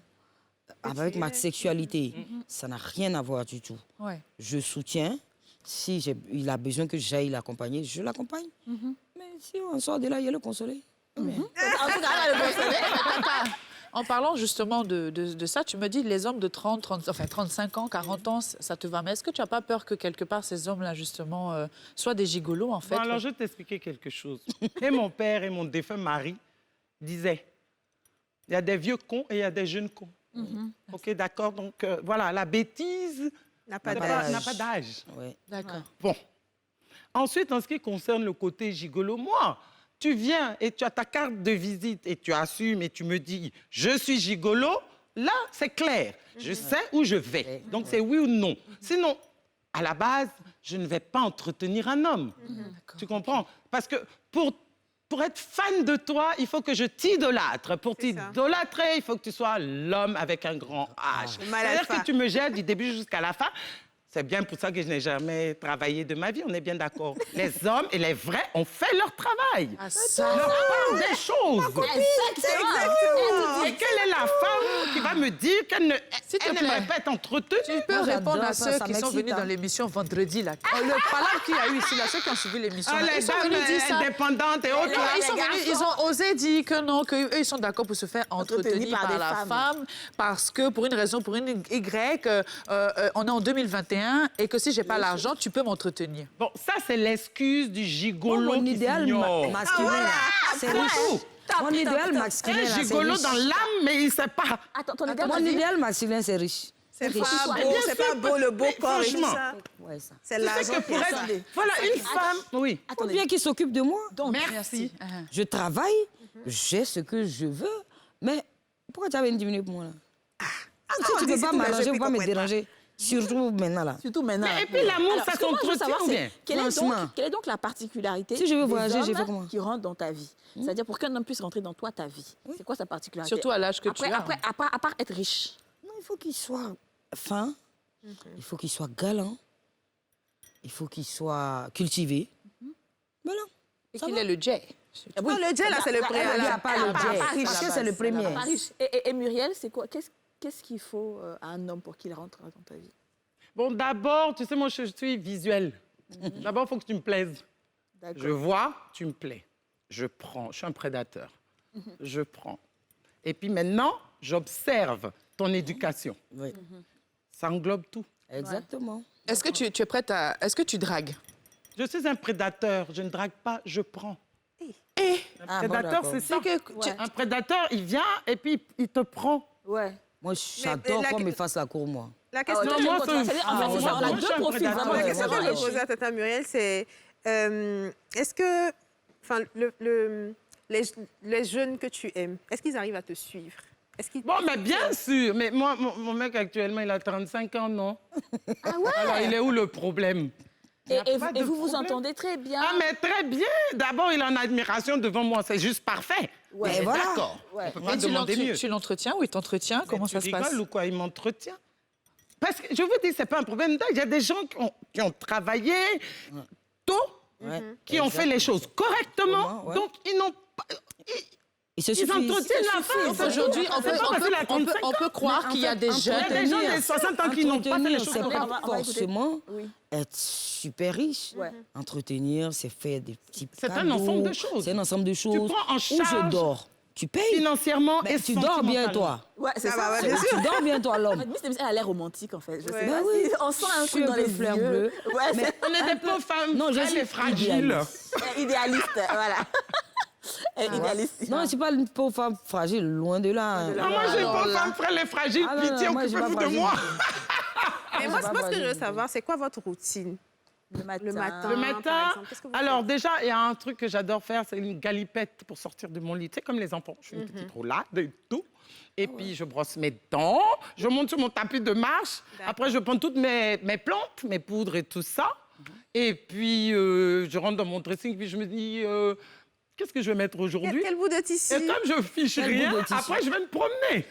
Speaker 9: avec ma sexualité. Ça n'a rien à voir du tout.
Speaker 2: Ouais.
Speaker 9: Je soutiens. Si il a besoin que j'aille l'accompagner, je l'accompagne. Mais si on sort de là, il y a le consoler.
Speaker 1: En tout cas, elle a le consoler.
Speaker 2: En parlant justement de ça, tu me dis les hommes de 35 ans, 40 ans, ça te va. Mais est-ce que tu n'as pas peur que quelque part ces hommes-là, justement, soient des gigolos, en fait?
Speaker 8: Bon, alors, je vais t'expliquer quelque chose. Et mon père et mon défunt mari disaient, il y a des vieux cons et il y a des jeunes cons. OK, d'accord? Donc, voilà, la bêtise
Speaker 3: N'a pas
Speaker 9: N'a
Speaker 3: d'âge.
Speaker 8: n'a pas d'âge.
Speaker 9: Ouais.
Speaker 2: D'accord.
Speaker 8: Bon. Ensuite, en ce qui concerne le côté gigolo, moi, tu viens et tu as ta carte de visite et tu assumes et tu me dis « je suis gigolo », là, c'est clair. Je sais où je vais. Donc, c'est oui ou non. Sinon, à la base, je ne vais pas entretenir un homme. Tu comprends? Parce que pour être fan de toi, il faut que je t'idolâtre. Pour
Speaker 3: C'est ça.
Speaker 8: t'idolâtrer, il faut que tu sois l'homme avec un grand H.
Speaker 3: Le mal
Speaker 8: C'est-à-dire
Speaker 3: alpha.
Speaker 8: que tu me jettes du début jusqu'à la fin. C'est bien pour ça que je n'ai jamais travaillé de ma vie, on est bien d'accord. Les hommes et les vrais ont fait leur travail.
Speaker 2: Ah,
Speaker 8: Leur
Speaker 2: ça,
Speaker 8: part des choses.
Speaker 1: Exactement.
Speaker 8: Et quelle est la femme qui va me dire qu'elle ne
Speaker 2: S'il te
Speaker 8: elle
Speaker 2: plaît.
Speaker 8: n'aimerait pas être entretenue?
Speaker 2: tu peux
Speaker 9: Moi,
Speaker 2: répondre
Speaker 9: j'adore
Speaker 2: à
Speaker 9: ça,
Speaker 2: ceux
Speaker 9: ça
Speaker 2: qui sont
Speaker 9: m'excite,
Speaker 2: venus
Speaker 9: hein.
Speaker 2: dans l'émission vendredi, là. Le palabre qu'il y a eu ici, là, ceux qui ont suivi l'émission,
Speaker 8: Ah,
Speaker 2: là,
Speaker 8: les
Speaker 2: ils sont
Speaker 8: dames
Speaker 2: venus dire ça.
Speaker 8: indépendantes et autres.
Speaker 2: Non, ils sont venus, ils ont osé dire que non, qu'eux, ils sont d'accord pour se faire entretenir par
Speaker 1: des
Speaker 2: la
Speaker 1: femmes.
Speaker 2: femme, parce que pour une raison, pour une Y, on est en 2021 et que si j'ai pas l'argent, tu peux m'entretenir.
Speaker 8: Bon, ça, c'est l'excuse du gigolo
Speaker 9: Mon
Speaker 8: qui
Speaker 9: idéal
Speaker 8: s'ignore.
Speaker 9: masculin, là, c'est riche. Mon idéal masculin,
Speaker 8: Un
Speaker 9: là, c'est
Speaker 8: gigolo
Speaker 9: riche.
Speaker 8: dans l'âme, mais il ne sait pas.
Speaker 1: Attends, ton idéal,
Speaker 9: Mon
Speaker 1: vas-y.
Speaker 9: idéal masculin, c'est riche.
Speaker 3: C'est
Speaker 1: riche.
Speaker 3: pas
Speaker 1: Mais
Speaker 3: beau,
Speaker 8: bien
Speaker 3: c'est
Speaker 8: sûr,
Speaker 3: pas beau le beau
Speaker 8: mais
Speaker 3: corps et tout
Speaker 8: franchement.
Speaker 3: ça.
Speaker 9: Ouais, ça.
Speaker 3: C'est
Speaker 8: Tu sais
Speaker 3: l'argent
Speaker 8: que
Speaker 3: qui
Speaker 8: pour
Speaker 3: est
Speaker 8: être...
Speaker 3: ça.
Speaker 8: Voilà, une femme... Oui.
Speaker 9: Faut bien qu'il s'occupe de moi.
Speaker 1: Donc,
Speaker 2: Merci.
Speaker 9: Je travaille, j'ai ce que je veux, mais pourquoi tu avais une 10 minutes pour moi, là? Si tu ne peux pas m'arranger, faut pas me déranger. Surtout maintenant, là.
Speaker 1: surtout maintenant.
Speaker 8: Mais et puis l'amour,
Speaker 1: Alors,
Speaker 8: ça
Speaker 1: ce que moi, je veux
Speaker 8: s'entretient
Speaker 1: savoir,
Speaker 8: ou
Speaker 1: c'est
Speaker 8: bien?
Speaker 9: Franchement.
Speaker 1: quelle est donc la particularité
Speaker 9: Si je veux
Speaker 1: des
Speaker 9: voyager,
Speaker 1: hommes
Speaker 9: je fais comment?
Speaker 1: qui rentrent dans ta vie? C'est-à-dire, pour qu'un homme puisse rentrer dans toi, ta vie, c'est quoi sa particularité?
Speaker 2: Surtout à l'âge que
Speaker 1: après,
Speaker 2: tu as.
Speaker 1: Après, à part être riche.
Speaker 9: Non, il faut qu'il soit fin, il faut qu'il soit galant, il faut qu'il soit cultivé. Voilà.
Speaker 2: Et
Speaker 9: Ça
Speaker 2: qu'il
Speaker 9: va.
Speaker 2: est le J.
Speaker 3: Non, le jet, là, c'est le
Speaker 9: Il n'y a
Speaker 3: préalable.
Speaker 9: pas le jet.
Speaker 1: riche.
Speaker 9: Parce que c'est le premier.
Speaker 1: Pas riche. Et Muriel, c'est quoi? Qu'est-ce qu'il faut à un homme pour qu'il rentre dans ta vie?
Speaker 8: Bon, d'abord, tu sais, moi, je suis visuelle. D'abord, il faut que tu me plaises. Je vois, tu me plais. Je prends. Je suis un prédateur. Je prends. Et puis maintenant, j'observe ton éducation.
Speaker 9: Oui.
Speaker 8: Ça englobe tout.
Speaker 9: Exactement.
Speaker 2: Est-ce que tu es prête à... Est-ce que tu dragues?
Speaker 8: Je suis un prédateur. Je ne drague pas, je prends. Un
Speaker 9: Ah, bon,
Speaker 8: prédateur,
Speaker 9: d'accord.
Speaker 8: c'est ça.
Speaker 1: Ouais.
Speaker 8: Un prédateur, il vient et puis il te prend.
Speaker 1: Ouais.
Speaker 9: Moi, j'adore
Speaker 3: la-
Speaker 9: qu'on me fasse la cour, moi.
Speaker 3: La question,
Speaker 8: non,
Speaker 3: que je
Speaker 8: moi,
Speaker 3: pose-
Speaker 8: c'est-
Speaker 1: C'est-à-dire, en fait, c'est ça, on a
Speaker 8: moi, je
Speaker 1: deux
Speaker 8: suis un
Speaker 1: profils
Speaker 8: prédateur.
Speaker 1: vraiment
Speaker 3: la question que je
Speaker 1: différents.
Speaker 3: vais poser à Tata Muriel, c'est est-ce que les jeunes que tu aimes, est-ce qu'ils arrivent à te suivre? Est-ce qu'ils...
Speaker 8: Bon, mais bien sûr. Mais moi, mon mec, actuellement, il a 35 ans, non?
Speaker 1: Ah ouais.
Speaker 8: Alors, il est où le problème? Il y a pas de
Speaker 1: Vous vous
Speaker 8: problème.
Speaker 1: entendez très bien.
Speaker 8: Ah, mais très bien. D'abord, il est en admiration devant moi. C'est juste parfait.
Speaker 1: Ouais.
Speaker 8: Mais
Speaker 9: voilà.
Speaker 8: d'accord.
Speaker 1: Ouais.
Speaker 8: On peut
Speaker 2: Mais
Speaker 8: pas demander mieux.
Speaker 2: tu l'entretiens ou il t'entretient? Comment ça se
Speaker 8: Tu
Speaker 2: passe?
Speaker 8: rigoles ou quoi? Il m'entretient. Parce que, je vous dis, c'est pas un problème d'âge. Il y a des gens qui ont travaillé tôt,
Speaker 9: Ouais.
Speaker 8: qui ont fait les choses correctement.
Speaker 9: Ouais.
Speaker 8: Donc, ils n'ont pas...
Speaker 9: Ils se
Speaker 8: Ils
Speaker 9: suffisent.
Speaker 8: entretiennent la femme.
Speaker 2: Aujourd'hui,
Speaker 8: C'est pas parce qu'il a 35
Speaker 2: on peut croire qu'il y a des
Speaker 8: Il y a
Speaker 2: jeunes...
Speaker 8: des gens de 60 ans qui n'ont pas fait les
Speaker 9: Entretenir,
Speaker 8: choses
Speaker 9: c'est
Speaker 8: correctement.
Speaker 9: pas
Speaker 1: On va écouter.
Speaker 9: forcément
Speaker 1: Oui.
Speaker 9: être super riche.
Speaker 1: Ouais.
Speaker 9: Entretenir, c'est faire des petits
Speaker 8: C'est un
Speaker 9: cadeaux.
Speaker 8: ensemble de choses.
Speaker 9: C'est un ensemble de choses.
Speaker 8: prends en
Speaker 9: Où je
Speaker 8: charge
Speaker 9: dors, tu payes.
Speaker 8: Financièrement
Speaker 9: Mais
Speaker 8: et
Speaker 9: tu dors bien, toi.
Speaker 1: Ouais, c'est
Speaker 3: Ah
Speaker 1: ça.
Speaker 3: bah ouais, bien sûr.
Speaker 9: Tu dors bien, toi, l'homme.
Speaker 1: Miss Demis, elle a l'air romantique, en fait. Je sais
Speaker 3: Ouais.
Speaker 1: pas
Speaker 9: Ben oui.
Speaker 1: si on sent un
Speaker 9: Je suis
Speaker 1: truc
Speaker 9: un
Speaker 1: dans
Speaker 9: peu
Speaker 1: les
Speaker 9: fleur
Speaker 1: yeux.
Speaker 9: bleue.
Speaker 1: Ouais, c'est
Speaker 8: On est des pauvres femmes
Speaker 9: Non, je
Speaker 8: frêles
Speaker 9: suis
Speaker 8: et fragiles.
Speaker 9: idéaliste.
Speaker 1: idéaliste, voilà. Idéaliste.
Speaker 9: Non, je ne suis pas une pauvre femme fragile, loin de là.
Speaker 8: Non, moi, j'ai
Speaker 2: Alors
Speaker 8: pas
Speaker 2: là.
Speaker 8: femme frêle et fragile.
Speaker 9: Ah non,
Speaker 8: Pitié,
Speaker 9: non, moi, j'ai pas
Speaker 8: occupez-vous de
Speaker 9: fragile.
Speaker 8: moi.
Speaker 3: Mais moi,
Speaker 9: c'est pas
Speaker 3: ce que je veux
Speaker 9: fragile.
Speaker 3: savoir, c'est quoi votre routine?
Speaker 1: Le matin.
Speaker 3: Le matin.
Speaker 8: Le
Speaker 3: par
Speaker 8: matin,
Speaker 3: exemple, qu'est-ce que vous
Speaker 8: alors
Speaker 3: faites?
Speaker 8: déjà, il y a un truc que j'adore faire, c'est une galipette pour sortir de mon lit. Tu sais, comme les enfants. Je fais une petite roulade et tout. Et puis, je brosse mes dents, je monte sur mon tapis de marche. Après, je prends toutes mes plantes, mes poudres et tout ça. Et puis, je rentre dans mon dressing, puis je me dis, qu'est-ce que je vais mettre aujourd'hui?
Speaker 3: Quel bout de tissu?
Speaker 8: Et comme je fiche
Speaker 9: Quel
Speaker 8: rien,
Speaker 9: bout de tissu.
Speaker 8: après, je vais me promener.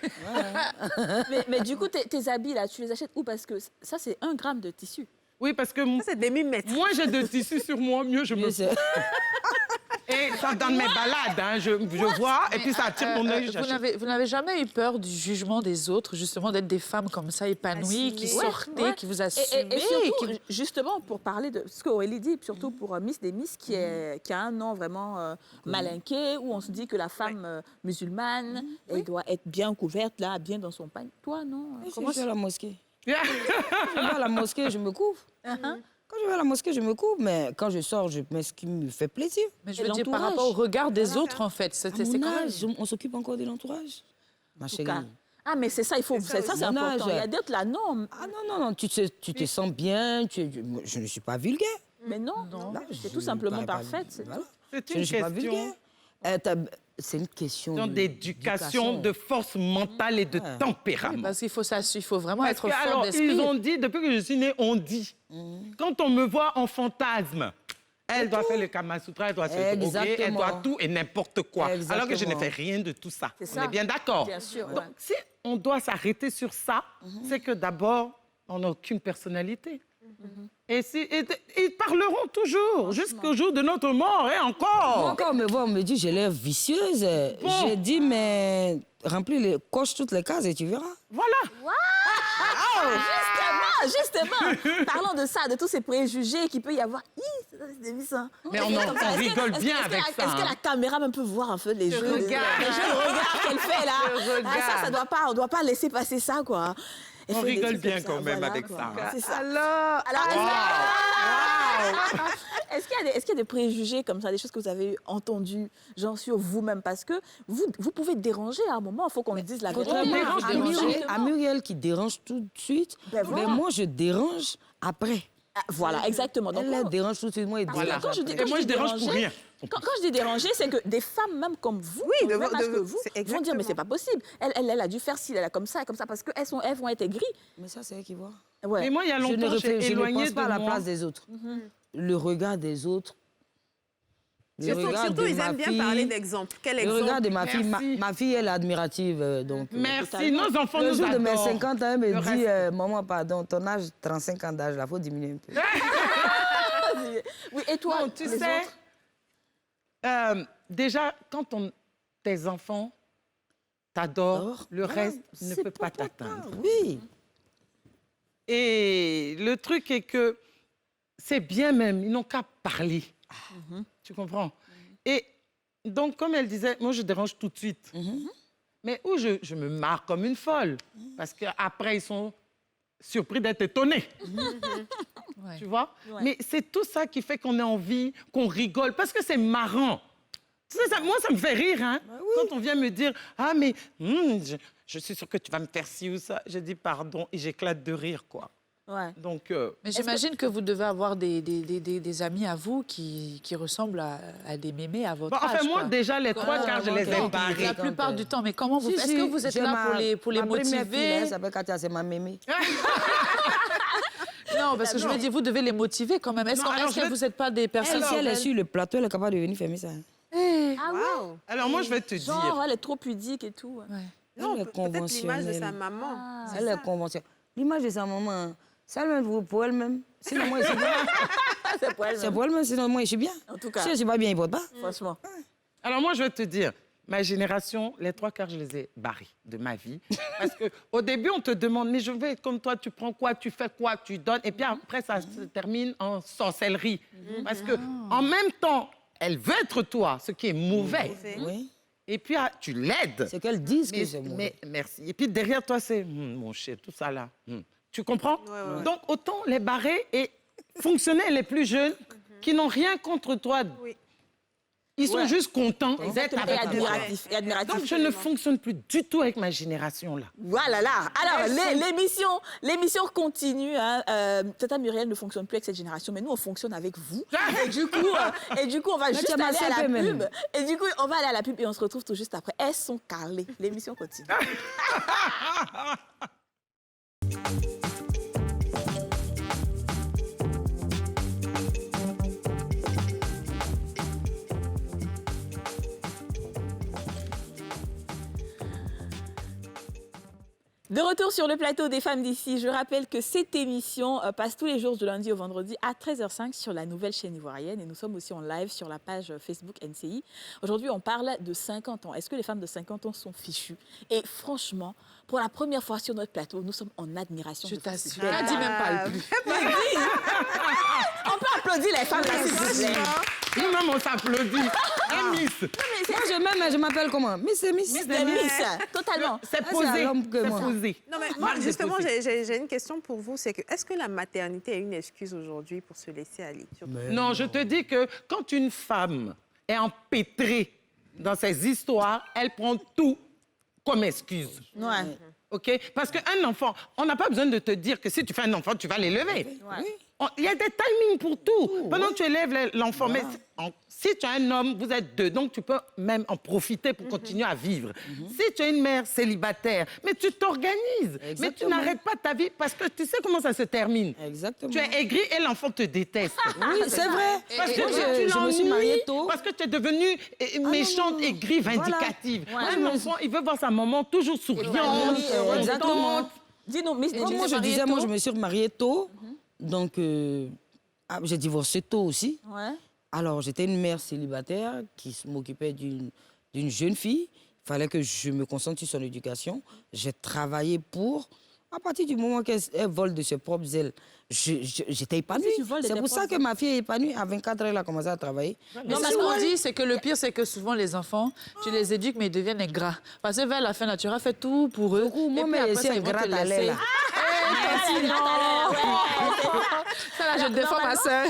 Speaker 1: Mais du coup, tes habits, là, tu les achètes où? Parce que ça, c'est 1 gramme de tissu.
Speaker 8: Oui, parce que
Speaker 3: Ça, c'est des mimètres.
Speaker 8: moins j'ai de tissu sur moi, mieux je me
Speaker 9: Mais c'est-
Speaker 8: Et ça dans mes balades, hein, je vois, et puis ça attire mon œil.
Speaker 2: Vous n'avez jamais eu peur du jugement des autres, justement, d'être des femmes comme ça, épanouies, qui
Speaker 1: Ouais,
Speaker 2: sortaient,
Speaker 1: ouais.
Speaker 2: qui vous
Speaker 1: Et
Speaker 2: assumaient?
Speaker 1: surtout,
Speaker 2: qui-
Speaker 1: justement, pour parler de ce qu'Aurélie dit, surtout pour Miss Demis, qui a un nom vraiment malinqué, où on se dit que la femme musulmane, elle doit être bien couverte, là, bien dans son pagne. Toi, non?
Speaker 9: Comment je vais à la mosquée?
Speaker 8: Yeah.
Speaker 9: Quand je vais à la mosquée, je me couvre. Quand je vais à la mosquée, je me couvre, mais quand je sors, je mets ce qui me fait plaisir.
Speaker 2: Mais je
Speaker 1: Et
Speaker 2: veux dire, par
Speaker 1: l'entourage.
Speaker 2: rapport au regard des autres, en fait.
Speaker 9: À
Speaker 2: C'est
Speaker 9: mon
Speaker 2: quand même...
Speaker 9: âge, on s'occupe encore de l'entourage. Ma
Speaker 1: En tout
Speaker 9: chérie.
Speaker 1: cas. Ah, mais c'est ça, il faut. C'est ça, c'est
Speaker 9: Mon
Speaker 1: important.
Speaker 9: âge.
Speaker 1: Il y a d'autres là, non.
Speaker 9: Ah non, tu te sens bien, je ne suis pas vulgaire.
Speaker 1: Mais non, c'est tout
Speaker 9: Je
Speaker 1: simplement
Speaker 9: parais pas
Speaker 1: parfaite. C'est
Speaker 9: vulgaire.
Speaker 1: tout.
Speaker 8: C'est
Speaker 9: Je
Speaker 8: une
Speaker 9: ne suis pas
Speaker 8: question
Speaker 9: vulgaire. C'est une question
Speaker 8: d'éducation, de force mentale et de
Speaker 9: Ouais.
Speaker 8: tempérament.
Speaker 2: Parce qu'il faut, il faut vraiment
Speaker 8: Parce
Speaker 2: être
Speaker 8: que,
Speaker 2: fort
Speaker 8: alors,
Speaker 2: d'esprit.
Speaker 8: ils ont dit, depuis que je suis née, on dit, quand on me voit en fantasme, elle doit faire le Kama Sutra, elle doit se droguer, elle
Speaker 9: Exactement.
Speaker 8: doit tout et n'importe quoi. Alors que je n'ai
Speaker 9: Exactement.
Speaker 8: fait rien de tout ça.
Speaker 1: C'est
Speaker 8: On
Speaker 1: ça.
Speaker 8: est bien d'accord.
Speaker 1: Bien sûr,
Speaker 8: Donc,
Speaker 1: ouais.
Speaker 8: si on doit s'arrêter sur ça, c'est que d'abord, on n'a aucune personnalité. Et ils parleront toujours, jusqu'au jour de notre mort, et encore.
Speaker 9: Moi, quand on me voit, on me dit j'ai l'air vicieuse. J'ai dit, mais coche toutes les cases et tu verras.
Speaker 8: Voilà.
Speaker 1: Justement, parlons de ça, de tous ces préjugés qu'il peut y avoir. C'est Demis, hein.
Speaker 8: Mais
Speaker 1: Est-ce
Speaker 8: on
Speaker 1: que- comme ça, est-ce que-
Speaker 8: rigole
Speaker 1: est-ce que-
Speaker 8: bien
Speaker 1: est-ce que
Speaker 8: avec
Speaker 1: la-
Speaker 8: ça,
Speaker 1: Est-ce que
Speaker 8: hein.
Speaker 1: la caméra même peut voir un peu les jeux,
Speaker 3: regarde.
Speaker 1: les jeux de regard qu'elle fait là?
Speaker 8: Je regarde.
Speaker 1: Ça doit pas, on doit pas laisser passer ça, quoi. Elle
Speaker 8: On
Speaker 1: fait des
Speaker 8: rigole
Speaker 1: trucs
Speaker 8: bien
Speaker 1: comme ça,
Speaker 8: quand même
Speaker 1: voilà,
Speaker 8: avec
Speaker 1: quoi.
Speaker 8: ça, hein.
Speaker 1: C'est ça.
Speaker 3: Alors,
Speaker 1: Est-ce qu'il y a des préjugés comme ça, des choses que vous avez entendues, genre sur vous-même? Parce que vous pouvez déranger à un moment, il faut qu'on le dise la vérité.
Speaker 2: Contrairement à Muriel,
Speaker 9: À Muriel qui dérange tout de suite,
Speaker 1: Ben voilà.
Speaker 9: mais moi je dérange après.
Speaker 1: Ah, voilà, exactement. Donc,
Speaker 9: Elle dérange tout de suite, moi elle
Speaker 1: Voilà.
Speaker 9: dérange
Speaker 1: Quand je
Speaker 9: après.
Speaker 1: dis-
Speaker 8: Et moi, je
Speaker 1: dis
Speaker 8: dérange pour
Speaker 1: déranger,
Speaker 8: rien.
Speaker 1: Quand je dis déranger, c'est que des femmes, même comme vous,
Speaker 3: Oui,
Speaker 1: au même âge que vous,
Speaker 3: c'est
Speaker 1: vont dire
Speaker 3: exactement.
Speaker 1: mais c'est pas possible. Elle a dû faire ci, elle a comme ça, parce qu'elles vont être aigries.
Speaker 9: Mais ça c'est elle qui voit.
Speaker 1: Ouais.
Speaker 8: Mais moi, il y a
Speaker 9: Je ne,
Speaker 8: longtemps, j'ai
Speaker 9: je ne
Speaker 8: éloigné
Speaker 9: pense
Speaker 8: de
Speaker 9: pas à la
Speaker 8: moi.
Speaker 9: place des autres. Le regard des autres.
Speaker 3: surtout, ils aiment bien parler d'exemples. Quel
Speaker 9: Le
Speaker 3: exemple?
Speaker 9: regard de ma fille,
Speaker 8: Merci.
Speaker 9: ma fille elle est admirative. Donc,
Speaker 8: Merci, nos enfants
Speaker 9: le
Speaker 8: nous
Speaker 9: jour de mes
Speaker 8: adorent.
Speaker 9: 50 ans, elle me
Speaker 8: Le
Speaker 9: dit,
Speaker 8: reste.
Speaker 9: maman, pardon, ton âge, 35 ans d'âge, il faut diminuer un peu.
Speaker 1: Oui, et toi,
Speaker 8: Non, tu
Speaker 1: les
Speaker 8: sais,
Speaker 1: autres
Speaker 8: Déjà, quand tes enfants t'adorent, le reste ne peut pas t'atteindre.
Speaker 9: Oui.
Speaker 8: Et le truc est que c'est bien même, ils n'ont qu'à parler. Tu comprends? Et donc, comme elle disait, moi, je dérange tout de suite. Mais où je me marre comme une folle. Parce qu'après, ils sont surpris d'être étonnés. Tu vois? Mais c'est tout ça qui fait qu'on a envie, qu'on rigole, parce que c'est marrant. Tu sais, moi, ça me fait rire, hein? Quand on vient me dire, ah, mais je suis sûre que tu vas me faire ci ou ça. Je dis pardon et j'éclate de rire, quoi.
Speaker 1: Ouais.
Speaker 8: Donc,
Speaker 2: Mais j'imagine que vous devez avoir des amis à vous qui ressemblent à des mémés à votre
Speaker 8: bon, enfin,
Speaker 2: âge.
Speaker 8: moi,
Speaker 2: quoi.
Speaker 8: déjà, les trois quarts, je les ai barrés.
Speaker 2: La plupart du temps. Mais comment vous...
Speaker 9: Si,
Speaker 2: Est-ce
Speaker 9: si,
Speaker 2: que vous êtes
Speaker 9: j'ai
Speaker 2: là pour les
Speaker 9: ma première fille,
Speaker 2: motiver?
Speaker 9: elle s'appelle Katia, c'est ma mémé.
Speaker 2: Non, parce que je veux dire, vous devez les motiver quand même. Est-ce
Speaker 8: Non, alors,
Speaker 2: que vous n'êtes pas des personnes...
Speaker 9: Si elle est sur le plateau, elle est capable de venir faire ça.
Speaker 1: Ah ouais.
Speaker 8: Alors, moi, je vais te
Speaker 1: Genre,
Speaker 8: dire.
Speaker 1: elle est trop pudique et tout.
Speaker 3: Non,
Speaker 9: Elle est
Speaker 3: peut-être l'image de sa
Speaker 9: conventionnelle.
Speaker 3: maman.
Speaker 9: Elle est conventionnelle. L'image de sa maman, c'est elle-même pour elle-même. Sinon, moi, je suis bien.
Speaker 1: C'est pour elle.
Speaker 9: C'est pour elle-même, sinon, moi, je suis bien.
Speaker 1: En tout cas,
Speaker 9: Si je ne suis pas bien, il ne porte pas.
Speaker 1: franchement.
Speaker 8: Alors, moi, je vais te dire, ma génération, les trois quarts, je les ai barrés de ma vie. Parce qu'au début, on te demande, mais je veux être comme toi, tu prends quoi, tu fais quoi, tu donnes. Et puis après, ça se termine en sorcellerie. Parce que en même temps, elle veut être toi, ce qui est mauvais.
Speaker 9: Oui.
Speaker 8: Et puis, tu l'aides.
Speaker 9: C'est qu'elles disent que c'est mauvais.
Speaker 8: Mais merci. Et puis, derrière toi, c'est mon cher, tout ça là. Tu comprends?
Speaker 3: Ouais.
Speaker 8: Donc, autant les barrer et fonctionner les plus jeunes qui n'ont rien contre toi.
Speaker 3: Oui.
Speaker 8: Ils sont juste contents d'être
Speaker 1: Et
Speaker 8: avec toi.
Speaker 1: admiratif. Et admiratif.
Speaker 8: Donc, je ne fonctionne plus du tout avec ma génération, là.
Speaker 1: Voilà là. Alors, l'émission continue. Hein. Tata Muriel ne fonctionne plus avec cette génération, mais nous, on fonctionne avec vous. Et du coup, on va juste
Speaker 9: tu as
Speaker 1: aller
Speaker 9: massé
Speaker 1: à
Speaker 9: un
Speaker 1: la
Speaker 9: peu même.
Speaker 1: pub. Et du coup, on va aller à la pub et on se retrouve tout juste après. Elles sont carrées. L'émission continue. De retour sur le plateau des femmes d'ici, je rappelle que cette émission passe tous les jours du lundi au vendredi à 13h05 sur la nouvelle chaîne ivoirienne et nous sommes aussi en live sur la page Facebook NCI. Aujourd'hui, on parle de 50 ans. Est-ce que les femmes de 50 ans sont fichues? Et franchement, pour la première fois sur notre plateau, nous sommes en admiration.
Speaker 2: Je
Speaker 1: de
Speaker 2: t'assure.
Speaker 1: ces
Speaker 2: Elle dit même pas le plus.
Speaker 1: On peut applaudir les femmes là, s'il vous plaît.
Speaker 8: Nous-mêmes, on s'applaudit. Miss.
Speaker 9: Moi, je m'appelle comment? Miss.
Speaker 1: Miss, totalement.
Speaker 8: C'est
Speaker 9: c'est
Speaker 8: posé.
Speaker 9: à l'homme que
Speaker 8: C'est
Speaker 9: moi.
Speaker 8: posé.
Speaker 3: Non, mais moi, justement, j'ai une question pour vous. C'est que, est-ce que la maternité est une excuse aujourd'hui pour se laisser aller?
Speaker 8: Non, je te dis que quand une femme est empêtrée dans ses histoires, elle prend tout comme excuse.
Speaker 1: Ouais.
Speaker 8: OK? Parce qu'un enfant, on n'a pas besoin de te dire que si tu fais un enfant, tu vas l'élever. Il y a des timings pour tout. Pendant que tu élèves l'enfant, mais si tu es un homme, vous êtes deux, donc tu peux même en profiter pour continuer à vivre. Si tu es une mère célibataire, mais tu t'organises. Mais tu n'arrêtes pas ta vie parce que tu sais comment ça se termine.
Speaker 9: Exactement.
Speaker 8: Tu es aigri et l'enfant te déteste.
Speaker 9: Oui, c'est vrai.
Speaker 8: Parce que
Speaker 9: Moi,
Speaker 8: tu
Speaker 9: je me suis
Speaker 8: l'ennuies,
Speaker 9: mariée tôt.
Speaker 8: parce que tu es devenue méchante, aigrie, vindicative. Un enfant, il veut voir sa maman toujours souriante,
Speaker 9: Exactement.
Speaker 8: contente.
Speaker 1: Dis-nous, Miss,
Speaker 9: Comme moi, je disais, moi, je me suis mariée tôt. Donc, j'ai divorcé tôt aussi.
Speaker 1: Ouais.
Speaker 9: Alors, j'étais une mère célibataire qui m'occupait d'une jeune fille. Il fallait que je me concentre sur son éducation. J'ai travaillé pour... À partir du moment qu'elle vole de ses propres ailes, j'étais épanouie.
Speaker 1: Si tu voles de
Speaker 9: C'est
Speaker 1: tes
Speaker 9: pour ça
Speaker 1: propres
Speaker 9: que ma fille est épanouie. À 24 ans, elle a commencé à travailler.
Speaker 2: Non, mais ce qu'on dit, c'est que le pire, c'est que souvent, les enfants, tu les éduques, mais ils deviennent ingrats. Parce que vers la fin, là, tu auras fait tout pour eux.
Speaker 9: Beaucoup, moi,
Speaker 2: et puis
Speaker 9: mais
Speaker 2: après,
Speaker 9: c'est
Speaker 2: ça, ils vont te
Speaker 9: ingrate à l'aile,
Speaker 2: laisser.
Speaker 9: là.
Speaker 2: Ça, là, je défends ma sœur.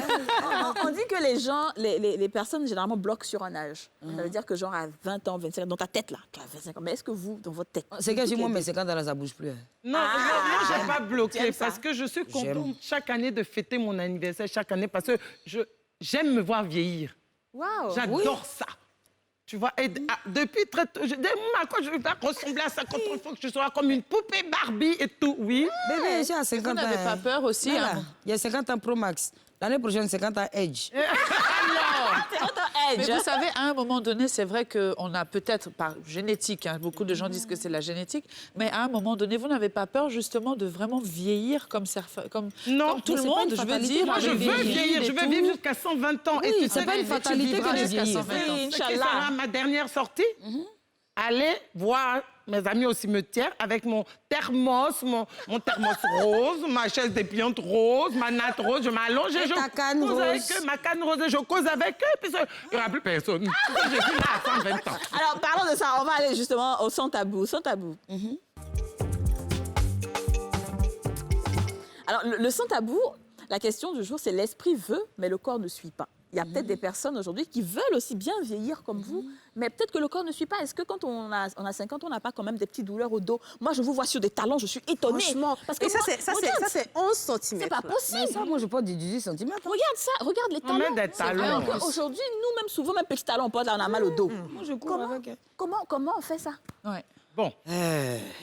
Speaker 1: On dit que les gens, les personnes généralement bloquent sur un âge. Ça veut dire que genre à 20 ans, 25 ans, dans ta tête là, tu as 25 ans. Mais est-ce que vous, dans votre tête...
Speaker 9: C'est que chez moi, mais c'est quand elle ça bouge plus.
Speaker 8: Non, moi, je n'ai pas bloqué
Speaker 1: J'aime ça.
Speaker 8: parce que je suis contente
Speaker 9: J'aime.
Speaker 8: chaque année de fêter mon anniversaire, chaque année, parce que j'aime me voir vieillir.
Speaker 1: Waouh.
Speaker 8: J'adore ça. Tu vois, et depuis très tôt, je dis, quand je vais ressembler à 50 ans, il faut que je sois comme une poupée Barbie et tout, oui.
Speaker 9: Bébé, j'ai à 50
Speaker 2: Vous
Speaker 9: ans.
Speaker 2: n'avez pas peur aussi,
Speaker 9: Là,
Speaker 2: hein?
Speaker 9: il y a 50 ans Pro Max. L'année prochaine, 50 ans Edge.
Speaker 1: C'est votre edge.
Speaker 2: Mais vous savez, à un moment donné, c'est vrai qu'on a peut-être, par génétique, hein, beaucoup de gens disent que c'est la génétique, mais à un moment donné, vous n'avez pas peur justement de vraiment vieillir comme
Speaker 8: Non,
Speaker 2: tout le
Speaker 9: c'est pas une
Speaker 2: monde, je veux
Speaker 9: fatalité.
Speaker 2: dire.
Speaker 8: Moi, je veux vieillir, je veux vivre jusqu'à 120 ans.
Speaker 9: Oui,
Speaker 8: Et tu
Speaker 9: c'est
Speaker 8: sais,
Speaker 9: pas une
Speaker 8: tu
Speaker 9: fatalité
Speaker 8: vivras
Speaker 9: que de
Speaker 8: jusqu'à
Speaker 9: vieillir.
Speaker 8: 120 ans.
Speaker 1: Oui,
Speaker 8: Ce qui
Speaker 1: Inch'Allah.
Speaker 8: sera ma dernière sortie, aller voir mes amis au cimetière avec mon thermos rose, ma chaise dépliante rose, ma natte rose, je m'allonge et je
Speaker 9: ta canne
Speaker 8: cause avec
Speaker 9: rose.
Speaker 8: eux, ma canne rose, et je cause avec eux, puis il n'y aura plus personne. Je suis là à 120 ans.
Speaker 1: Alors, parlons de ça. On va aller justement au sans tabou. Sans tabou. Alors, le sans tabou, la question du jour, c'est l'esprit veut, mais le corps ne suit pas. Il y a peut-être des personnes aujourd'hui qui veulent aussi bien vieillir comme vous, mais peut-être que le corps ne suit pas. Est-ce que quand on a 50 ans, on n'a pas quand même des petites douleurs au dos? Moi, je vous vois sur des talons, je suis étonnée.
Speaker 3: Franchement,
Speaker 1: Parce que
Speaker 3: et ça,
Speaker 1: moi, regarde,
Speaker 3: c'est 11 cm.
Speaker 1: c'est pas possible.
Speaker 9: Mais ça, moi, je porte du 18 cm.
Speaker 1: Regarde ça, regarde les
Speaker 8: On met
Speaker 1: talons.
Speaker 8: des
Speaker 1: C'est
Speaker 8: talons,
Speaker 1: vrai
Speaker 8: en
Speaker 1: que
Speaker 8: plus.
Speaker 1: aujourd'hui, nous-mêmes, souvent, même petits talons, on porte, là, on a mal au dos.
Speaker 9: Moi, je cours avec.
Speaker 1: Comment on fait ça?
Speaker 2: Ouais.
Speaker 8: Bon,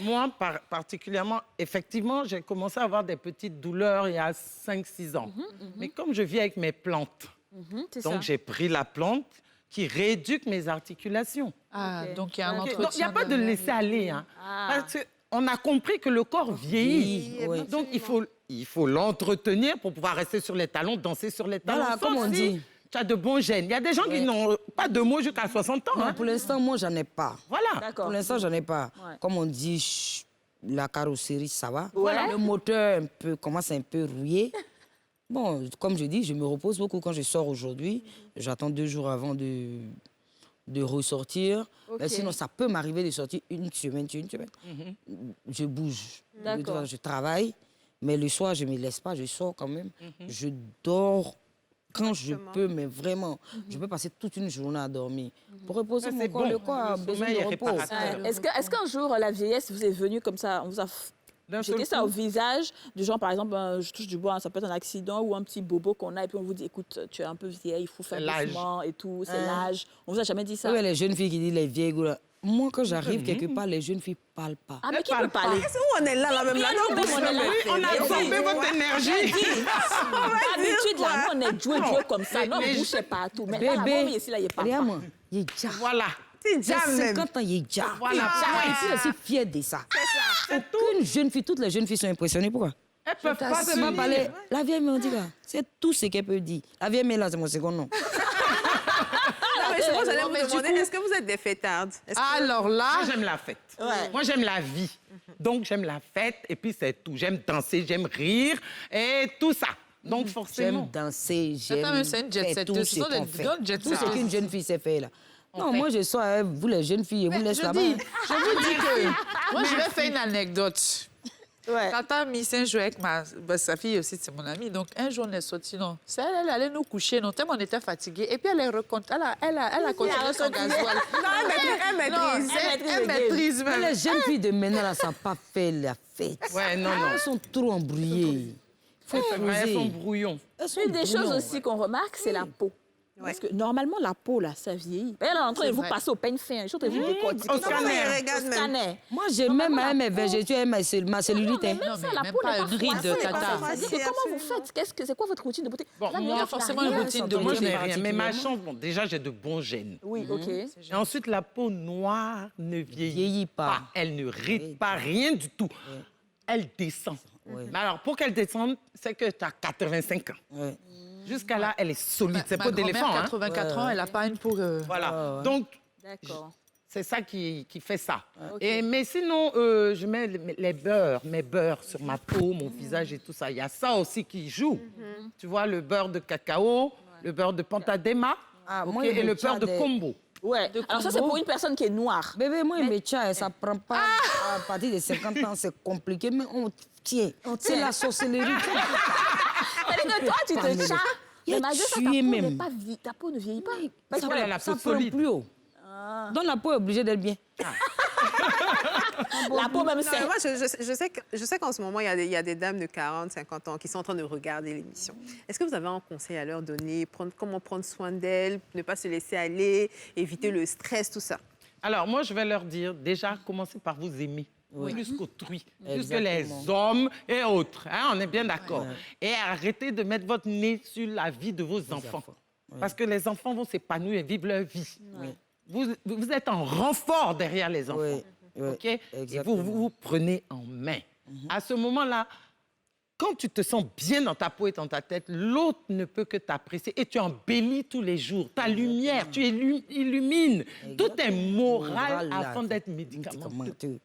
Speaker 8: moi particulièrement, effectivement, j'ai commencé à avoir des petites douleurs il y a 5-6 ans. Mais comme je vis avec mes plantes,
Speaker 1: C'est
Speaker 8: donc
Speaker 1: ça.
Speaker 8: j'ai pris la plante qui rééduque mes articulations.
Speaker 2: Ah,
Speaker 1: Ok.
Speaker 2: donc il y a un
Speaker 1: Ok.
Speaker 2: entretien.
Speaker 8: Donc il n'y a pas de laisser aller. Hein,
Speaker 1: Ah.
Speaker 8: Parce qu'on a compris que le corps vieillit.
Speaker 9: Oui.
Speaker 8: Donc il faut l'entretenir pour pouvoir rester sur les talons, danser sur les talons.
Speaker 9: Voilà,
Speaker 8: Sauf
Speaker 9: comme on
Speaker 8: si
Speaker 9: dit.
Speaker 8: tu as de bons gènes. Il y a des gens qui n'ont pas de mots jusqu'à 60 ans.
Speaker 9: Non,
Speaker 8: hein.
Speaker 9: pour l'instant, moi, j'en ai pas.
Speaker 8: Voilà.
Speaker 1: D'accord.
Speaker 9: Pour l'instant, j'en ai pas.
Speaker 1: Ouais.
Speaker 9: Comme on dit, la carrosserie, ça va.
Speaker 1: Ouais.
Speaker 9: Le moteur commence un peu rouillé. Bon, comme je dis, je me repose beaucoup quand je sors aujourd'hui. J'attends 2 jours avant de ressortir.
Speaker 1: Ok.
Speaker 9: Mais sinon, ça peut m'arriver de sortir une semaine. Je bouge.
Speaker 1: D'accord.
Speaker 9: Je travaille, mais le soir, je ne me laisse pas. Je sors quand même. Je dors quand je peux, mais vraiment. Je peux passer toute une journée à dormir. Pour reposer
Speaker 8: Ça,
Speaker 9: mon
Speaker 8: c'est
Speaker 9: corps,
Speaker 8: bon.
Speaker 9: le corps a
Speaker 8: Le
Speaker 9: besoin
Speaker 8: sommeil
Speaker 9: de
Speaker 8: est
Speaker 9: repos.
Speaker 8: réparateur.
Speaker 1: Est-ce qu'un jour, la vieillesse vous est venue comme ça, on vous a
Speaker 8: D'un
Speaker 1: jeté
Speaker 8: seul
Speaker 1: ça
Speaker 8: coup.
Speaker 1: au visage, du genre, par exemple, je touche du bois, hein, ça peut être un accident ou un petit bobo qu'on a, et puis on vous dit, écoute, tu es un peu vieille, il faut faire
Speaker 8: C'est l'âge.
Speaker 1: doucement et tout, c'est l'âge. On vous a jamais dit ça?
Speaker 9: Oui, les jeunes filles qui disent les vieilles goulas. Moi, quand j'arrive quelque part, les jeunes filles ne parlent pas.
Speaker 1: Ah, mais qui peut parler?
Speaker 3: Est-ce qu'on est là, même là, non,
Speaker 1: Bien,
Speaker 3: bouge
Speaker 1: on est là.
Speaker 3: même.
Speaker 8: On a absorbé votre énergie.
Speaker 1: D'habitude, là, nous, on est joué comme ça, non,
Speaker 8: mais-
Speaker 1: bouchez partout. Mais là,
Speaker 9: Bébé,
Speaker 1: bon, ici, là, il parle pas.
Speaker 9: regarde-moi, il est déjà.
Speaker 8: Voilà.
Speaker 3: C'est
Speaker 9: J'ai
Speaker 3: déjà même.
Speaker 9: 50 ans, il est déjà.
Speaker 8: Voilà.
Speaker 9: Et puis, je suis fière de ça. Qu'une jeune fille, toutes les jeunes filles sont impressionnées. Pourquoi?
Speaker 8: Elles peuvent pas
Speaker 9: Parce
Speaker 8: se
Speaker 9: que m'a
Speaker 8: lire.
Speaker 9: parlé, la vieille me dit là, c'est tout ce qu'elle peut dire. La vieille là, c'est mon second nom.
Speaker 3: Non, mais sinon, j'allais
Speaker 1: Non,
Speaker 3: vous
Speaker 1: mais du
Speaker 3: demander,
Speaker 1: coup-
Speaker 3: est-ce que vous êtes des fêtardes? Est-ce que-
Speaker 8: Alors là, moi, j'aime la fête.
Speaker 1: Ouais.
Speaker 8: Moi, j'aime la vie. Donc, j'aime la fête et puis c'est tout. J'aime danser, j'aime rire et tout ça. Donc, forcément.
Speaker 9: J'aime danser, j'aime
Speaker 2: Attends, mais c'est une jet
Speaker 9: faire
Speaker 2: setteuse.
Speaker 9: tout
Speaker 2: Ce
Speaker 9: ce
Speaker 2: sont des
Speaker 9: qu'on fait.
Speaker 2: grandes jet
Speaker 9: Tout ce
Speaker 2: setters.
Speaker 9: qu'une jeune fille sait faire là. Non,
Speaker 8: fait.
Speaker 9: moi je sors, hein, vous les jeunes filles, vous laissez
Speaker 2: Je
Speaker 9: là-bas.
Speaker 2: dis, je vous dis que moi, je vais faire une anecdote.
Speaker 1: Ouais.
Speaker 2: Tata Missin jouait avec sa fille aussi, c'est mon amie. Donc, un jour, on est sortis, non. C'est elle, elle allait nous coucher, non. Tellement on était fatigués. Et puis, elle a continué son gasoil.
Speaker 3: Non, elle maîtrise.
Speaker 2: Elle maîtrise
Speaker 9: Mais
Speaker 2: même.
Speaker 9: les jeunes filles de maintenant là, ça n'a pas fait la fête.
Speaker 8: Ouais, non, non.
Speaker 9: Elles sont trop embrouillées. Faut
Speaker 8: C'est vrai, elles sont
Speaker 9: poser.
Speaker 8: brouillons.
Speaker 9: Elles sont
Speaker 1: Une des choses
Speaker 9: brouillons.
Speaker 1: aussi qu'on remarque, c'est la peau. Parce que normalement, la peau, là, ça vieillit. Et là, en train de vous
Speaker 2: vrai.
Speaker 1: passer au peigne fin, je suis en train de vous décortiquer.
Speaker 8: Au
Speaker 1: ça.
Speaker 8: scanner.
Speaker 3: Regarde
Speaker 1: Au
Speaker 3: même.
Speaker 1: scanner.
Speaker 9: Moi, j'ai même à mes végétaux, ma cellulite. hein.
Speaker 2: Non,
Speaker 1: Ça,
Speaker 2: mais
Speaker 1: la
Speaker 2: même
Speaker 1: peau
Speaker 2: pas
Speaker 1: n'est
Speaker 2: une ride,
Speaker 1: froissée,
Speaker 2: tata.
Speaker 1: pas ça. C'est-à-dire que
Speaker 3: C'est
Speaker 1: comment vous faites? C'est quoi votre routine de beauté?
Speaker 8: Bon,
Speaker 1: Là,
Speaker 8: moi,
Speaker 1: il y a
Speaker 2: forcément une routine de
Speaker 8: Moi, je
Speaker 2: beauté
Speaker 8: n'ai rien. Mais ma
Speaker 2: particulièrement.
Speaker 8: chance, bon, déjà, j'ai de bons gènes.
Speaker 1: Oui, OK.
Speaker 8: Et ensuite, la peau noire ne vieillit,
Speaker 9: Vieillit pas.
Speaker 8: Elle ne ride pas, rien du tout. Elle descend. Mais alors, pour qu'elle descende, c'est que tu as 85 ans.
Speaker 9: Ouais.
Speaker 8: Jusqu'à là, elle est solide. C'est
Speaker 2: Ma
Speaker 8: pas d'éléphant.
Speaker 2: grand-mère,
Speaker 8: Hein.
Speaker 2: 84 ans, elle n'a pas une peau...
Speaker 8: Voilà. Donc,
Speaker 1: D'accord.
Speaker 8: c'est ça qui fait ça. Mais sinon, je mets mes beurres sur ma peau, mon visage et tout ça. Il y a ça aussi qui joue. Tu vois, le beurre de cacao, le beurre de Pantadema
Speaker 9: Ah,
Speaker 8: ok,
Speaker 9: moi, il
Speaker 8: et
Speaker 9: me
Speaker 8: le beurre de
Speaker 9: tient des-
Speaker 8: Combo.
Speaker 1: Ouais. Alors ça, c'est pour une personne qui est noire.
Speaker 9: Bébé, moi, il me tient, ça prend pas. À partir de 50 ans, c'est compliqué, mais on tient. C'est la sorcellerie.
Speaker 1: C'est-à-dire que toi, tu
Speaker 9: Parmi
Speaker 1: te
Speaker 9: les-
Speaker 1: chats.
Speaker 9: Il y a
Speaker 1: Mais malgré ça, ta
Speaker 9: tué
Speaker 1: peau n'est
Speaker 9: même.
Speaker 1: pas ta peau ne vieillit pas.
Speaker 9: Parce
Speaker 8: qu'elle a la
Speaker 9: ça
Speaker 8: peau
Speaker 9: prend
Speaker 8: solide.
Speaker 9: plus haut. Donc la peau est obligée d'être bien.
Speaker 1: La peau même
Speaker 3: Non, mais
Speaker 1: c'est...
Speaker 3: moi, je sais qu'en ce moment, il y a des dames de 40, 50 ans qui sont en train de regarder l'émission. Est-ce que vous avez un conseil à leur donner? Comment prendre soin d'elles, ne pas se laisser aller, éviter le stress, tout ça?
Speaker 8: Alors, moi, je vais leur dire, déjà, commencez par vous aimer. Plus qu'autrui, plus que les
Speaker 9: Exactement.
Speaker 8: hommes et autres. Hein, on est bien d'accord. Et arrêtez de mettre votre nez sur la vie de vos enfants. Parce que les enfants vont s'épanouir et vivre leur vie. Vous êtes en renfort derrière les enfants.
Speaker 9: Oui, oui,
Speaker 8: OK? Et
Speaker 9: exactement.
Speaker 8: vous prenez en main. À ce moment-là, quand tu te sens bien dans ta peau et dans ta tête, l'autre ne peut que t'apprécier et tu embellis tous les jours. Ta lumière, tu illumines. Tout est moral
Speaker 9: là,
Speaker 8: afin d'être médicamenteux.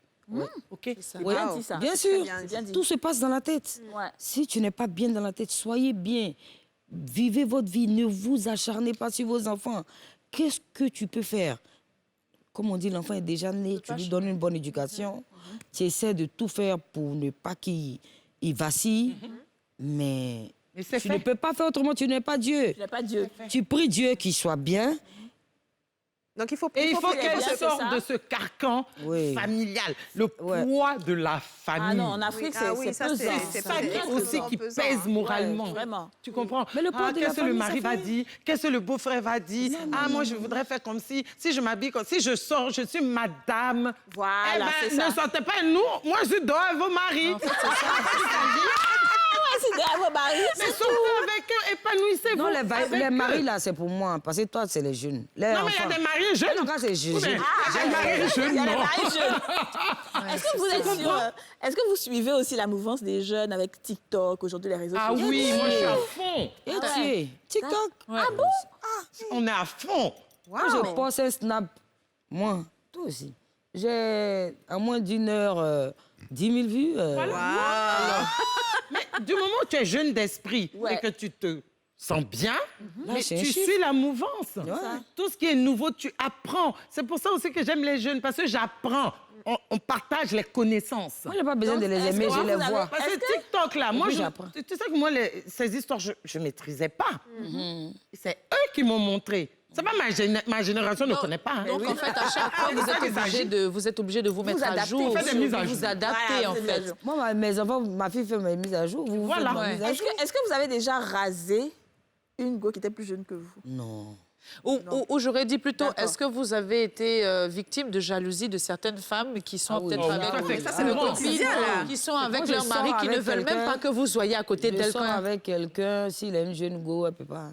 Speaker 8: OK?
Speaker 9: Oui,
Speaker 1: bien dit, ça.
Speaker 9: bien sûr.
Speaker 1: C'est bien dit.
Speaker 9: Tout se passe dans la tête.
Speaker 1: Ouais.
Speaker 9: Si tu n'es pas bien dans la tête, soyez bien. Vivez votre vie. Ne vous acharnez pas sur vos enfants. Qu'est-ce que tu peux faire? Comme on dit, l'enfant est déjà né, tu lui donnes une bonne éducation. Tu essaies de tout faire pour ne pas qu'il vacille. Mais
Speaker 8: c'est
Speaker 9: tu
Speaker 8: fait.
Speaker 9: ne peux pas faire autrement. Tu n'es pas Dieu.
Speaker 1: Je n'ai pas Dieu.
Speaker 9: Tu pries Dieu qu'il soit bien.
Speaker 3: Donc, il faut
Speaker 8: Et il faut
Speaker 1: prier
Speaker 8: qu'elle
Speaker 1: bien, c'est
Speaker 8: sorte
Speaker 1: ça.
Speaker 8: de ce carcan
Speaker 9: Oui.
Speaker 8: familial, le
Speaker 9: Ouais.
Speaker 8: poids de la famille.
Speaker 1: Ah non, en Afrique,
Speaker 3: Oui, ah oui,
Speaker 1: c'est
Speaker 3: ça,
Speaker 1: pesant.
Speaker 8: C'est ça
Speaker 3: très,
Speaker 8: qui
Speaker 3: très
Speaker 8: aussi
Speaker 3: pesant,
Speaker 8: qui
Speaker 3: pesant,
Speaker 8: pèse
Speaker 3: hein.
Speaker 8: moralement.
Speaker 1: Ouais, vraiment.
Speaker 8: Tu comprends?
Speaker 9: Mais le poids de la
Speaker 8: qu'est-ce que le
Speaker 9: famille,
Speaker 8: mari
Speaker 9: ça
Speaker 8: va
Speaker 9: fait-
Speaker 8: dire? Qu'est-ce que le beau-frère va dire? Moi, je voudrais faire comme si je m'habille comme si je sors, je suis madame.
Speaker 1: Voilà,
Speaker 8: eh
Speaker 1: c'est
Speaker 8: ben,
Speaker 1: ça.
Speaker 8: ne sortez pas nous. Moi, je dois à vos maris.
Speaker 1: C'est à vos maris.
Speaker 8: Mais sortez avec eux, épanouissez-vous.
Speaker 9: Non,
Speaker 8: avec
Speaker 9: les
Speaker 8: eux.
Speaker 9: maris, là, c'est pour moi. Parce que toi, c'est les jeunes. Les
Speaker 8: Non, mais il y a
Speaker 9: enfants.
Speaker 8: des mariés jeunes.
Speaker 9: Non, quand c'est jeune.
Speaker 8: Oui, mais il y a des mariés jeunes,
Speaker 1: Il y a les
Speaker 8: non.
Speaker 1: maris jeunes. Est-ce que vous êtes sûr, est-ce que vous suivez aussi la mouvance des jeunes avec TikTok, aujourd'hui les réseaux
Speaker 8: Ah
Speaker 1: sociaux?
Speaker 8: oui, moi, je suis à fond.
Speaker 9: Et tu es TikTok.
Speaker 1: Ah bon?
Speaker 8: On est à fond.
Speaker 9: Quand je poste un snap, moi, toi aussi, j'ai à moins d'une heure 10 000 vues.
Speaker 8: Mais du moment où tu es jeune d'esprit
Speaker 1: Ouais.
Speaker 8: et que tu te sens bien,
Speaker 9: Là,
Speaker 8: mais
Speaker 9: c'est un
Speaker 8: tu
Speaker 9: chiffre.
Speaker 8: suis la mouvance.
Speaker 9: Ouais.
Speaker 8: Tout ce qui est nouveau, tu apprends. C'est pour ça aussi que j'aime les jeunes, parce que j'apprends. On partage les connaissanses.
Speaker 9: Moi, j'ai pas besoin de les aimer, je les vois.
Speaker 8: Parce que TikTok, là, moi,
Speaker 9: puis, j'apprends.
Speaker 8: tu sais que moi, ces histoires, je ne maîtrisais pas. C'est eux qui m'ont montré. C'est pas ma génération ne connaît pas. hein.
Speaker 2: Donc, en fait, à chaque fois, vous êtes obligé de vous mettre à
Speaker 1: adapter.
Speaker 2: jour,
Speaker 8: Vous faites des mises à
Speaker 2: vous
Speaker 8: jour.
Speaker 2: adapter,
Speaker 1: Voilà,
Speaker 2: en
Speaker 1: vous faites des
Speaker 2: fait.
Speaker 1: mises à jour.
Speaker 9: Moi, mes enfants, ma fille fait mes mises à jour. Vous
Speaker 8: Voilà.
Speaker 9: faites mes mises à jour.
Speaker 1: Est-ce que vous avez déjà rasé une go qui était plus jeune que vous?
Speaker 9: Non.
Speaker 2: Ou j'aurais dit plutôt,
Speaker 1: D'accord.
Speaker 2: est-ce que vous avez été victime de jalousie de certaines femmes qui sont
Speaker 9: Ah oui.
Speaker 2: peut-être
Speaker 8: Ah oui,
Speaker 2: avec
Speaker 8: ça,
Speaker 3: c'est le
Speaker 2: leurs
Speaker 3: quotidien,
Speaker 2: copines,
Speaker 3: là.
Speaker 2: qui sont avec
Speaker 9: je
Speaker 2: leur
Speaker 9: sors
Speaker 2: mari, qui ne
Speaker 9: avec
Speaker 2: veulent même
Speaker 9: quelqu'un,
Speaker 2: pas que vous soyez à côté
Speaker 9: Je
Speaker 2: d'elles
Speaker 9: sors
Speaker 2: quand
Speaker 9: avec quelqu'un, s'il a une jeune go, elle peut pas.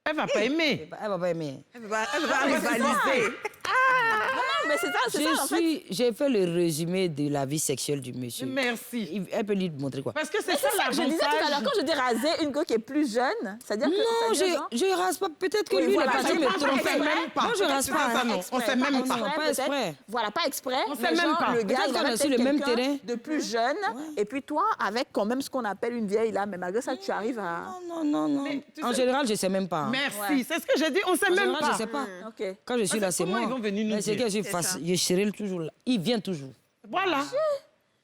Speaker 8: Elle va pas aimer.
Speaker 9: Elle va pas aimer.
Speaker 3: Elle va rivaliser.
Speaker 1: Non, mais c'est ça, en fait.
Speaker 9: J'ai fait le résumé de la vie sexuelle du monsieur.
Speaker 8: Merci.
Speaker 9: Elle peut lui montrer quoi?
Speaker 8: Parce que c'est
Speaker 1: Mais
Speaker 8: ça
Speaker 1: c'est ça que je disais tout à l'heure,
Speaker 8: l'avantage.
Speaker 1: quand je dis raser une go qui est plus jeune, c'est-à-dire que...
Speaker 9: Non,
Speaker 1: c'est-à-dire, genre,
Speaker 9: je rase pas. Peut-être que
Speaker 1: Oui,
Speaker 9: lui,
Speaker 1: voilà,
Speaker 9: il est
Speaker 1: je
Speaker 9: parti me
Speaker 1: pense qu'on
Speaker 9: tromper.
Speaker 1: fait
Speaker 8: même pas.
Speaker 9: Moi, je rase
Speaker 8: C'est
Speaker 9: pas.
Speaker 8: ça,
Speaker 9: hein.
Speaker 8: non. On sait même
Speaker 9: Non,
Speaker 8: pas.
Speaker 9: non, pas exprès.
Speaker 1: Voilà, pas exprès.
Speaker 8: On
Speaker 1: mais
Speaker 8: sait même
Speaker 1: genre,
Speaker 8: pas.
Speaker 1: Le gars,
Speaker 9: Peut-être
Speaker 1: il
Speaker 9: qu'on
Speaker 1: avait
Speaker 9: est sur
Speaker 1: peut-être
Speaker 9: le même
Speaker 1: quelqu'un
Speaker 9: terrain.
Speaker 1: de plus jeune. Et puis toi, avec quand même ce qu'on appelle une vieille là, mais malgré ça, tu arrives à...
Speaker 9: Non.
Speaker 8: Mais tu
Speaker 9: En
Speaker 8: sais-
Speaker 9: général, je sais même pas. hein.
Speaker 8: Merci. C'est ce que j'ai dit. On sait
Speaker 9: En
Speaker 8: même
Speaker 9: général,
Speaker 8: pas.
Speaker 9: je sais pas.
Speaker 1: Ok.
Speaker 9: Quand je suis là, c'est
Speaker 8: comment
Speaker 9: moi.
Speaker 8: ils vont venir nous
Speaker 9: Mais c'est
Speaker 8: dire?
Speaker 9: que je
Speaker 3: C'est
Speaker 9: fasse,
Speaker 3: ça.
Speaker 9: je serai toujours là. Il vient toujours.
Speaker 8: Voilà.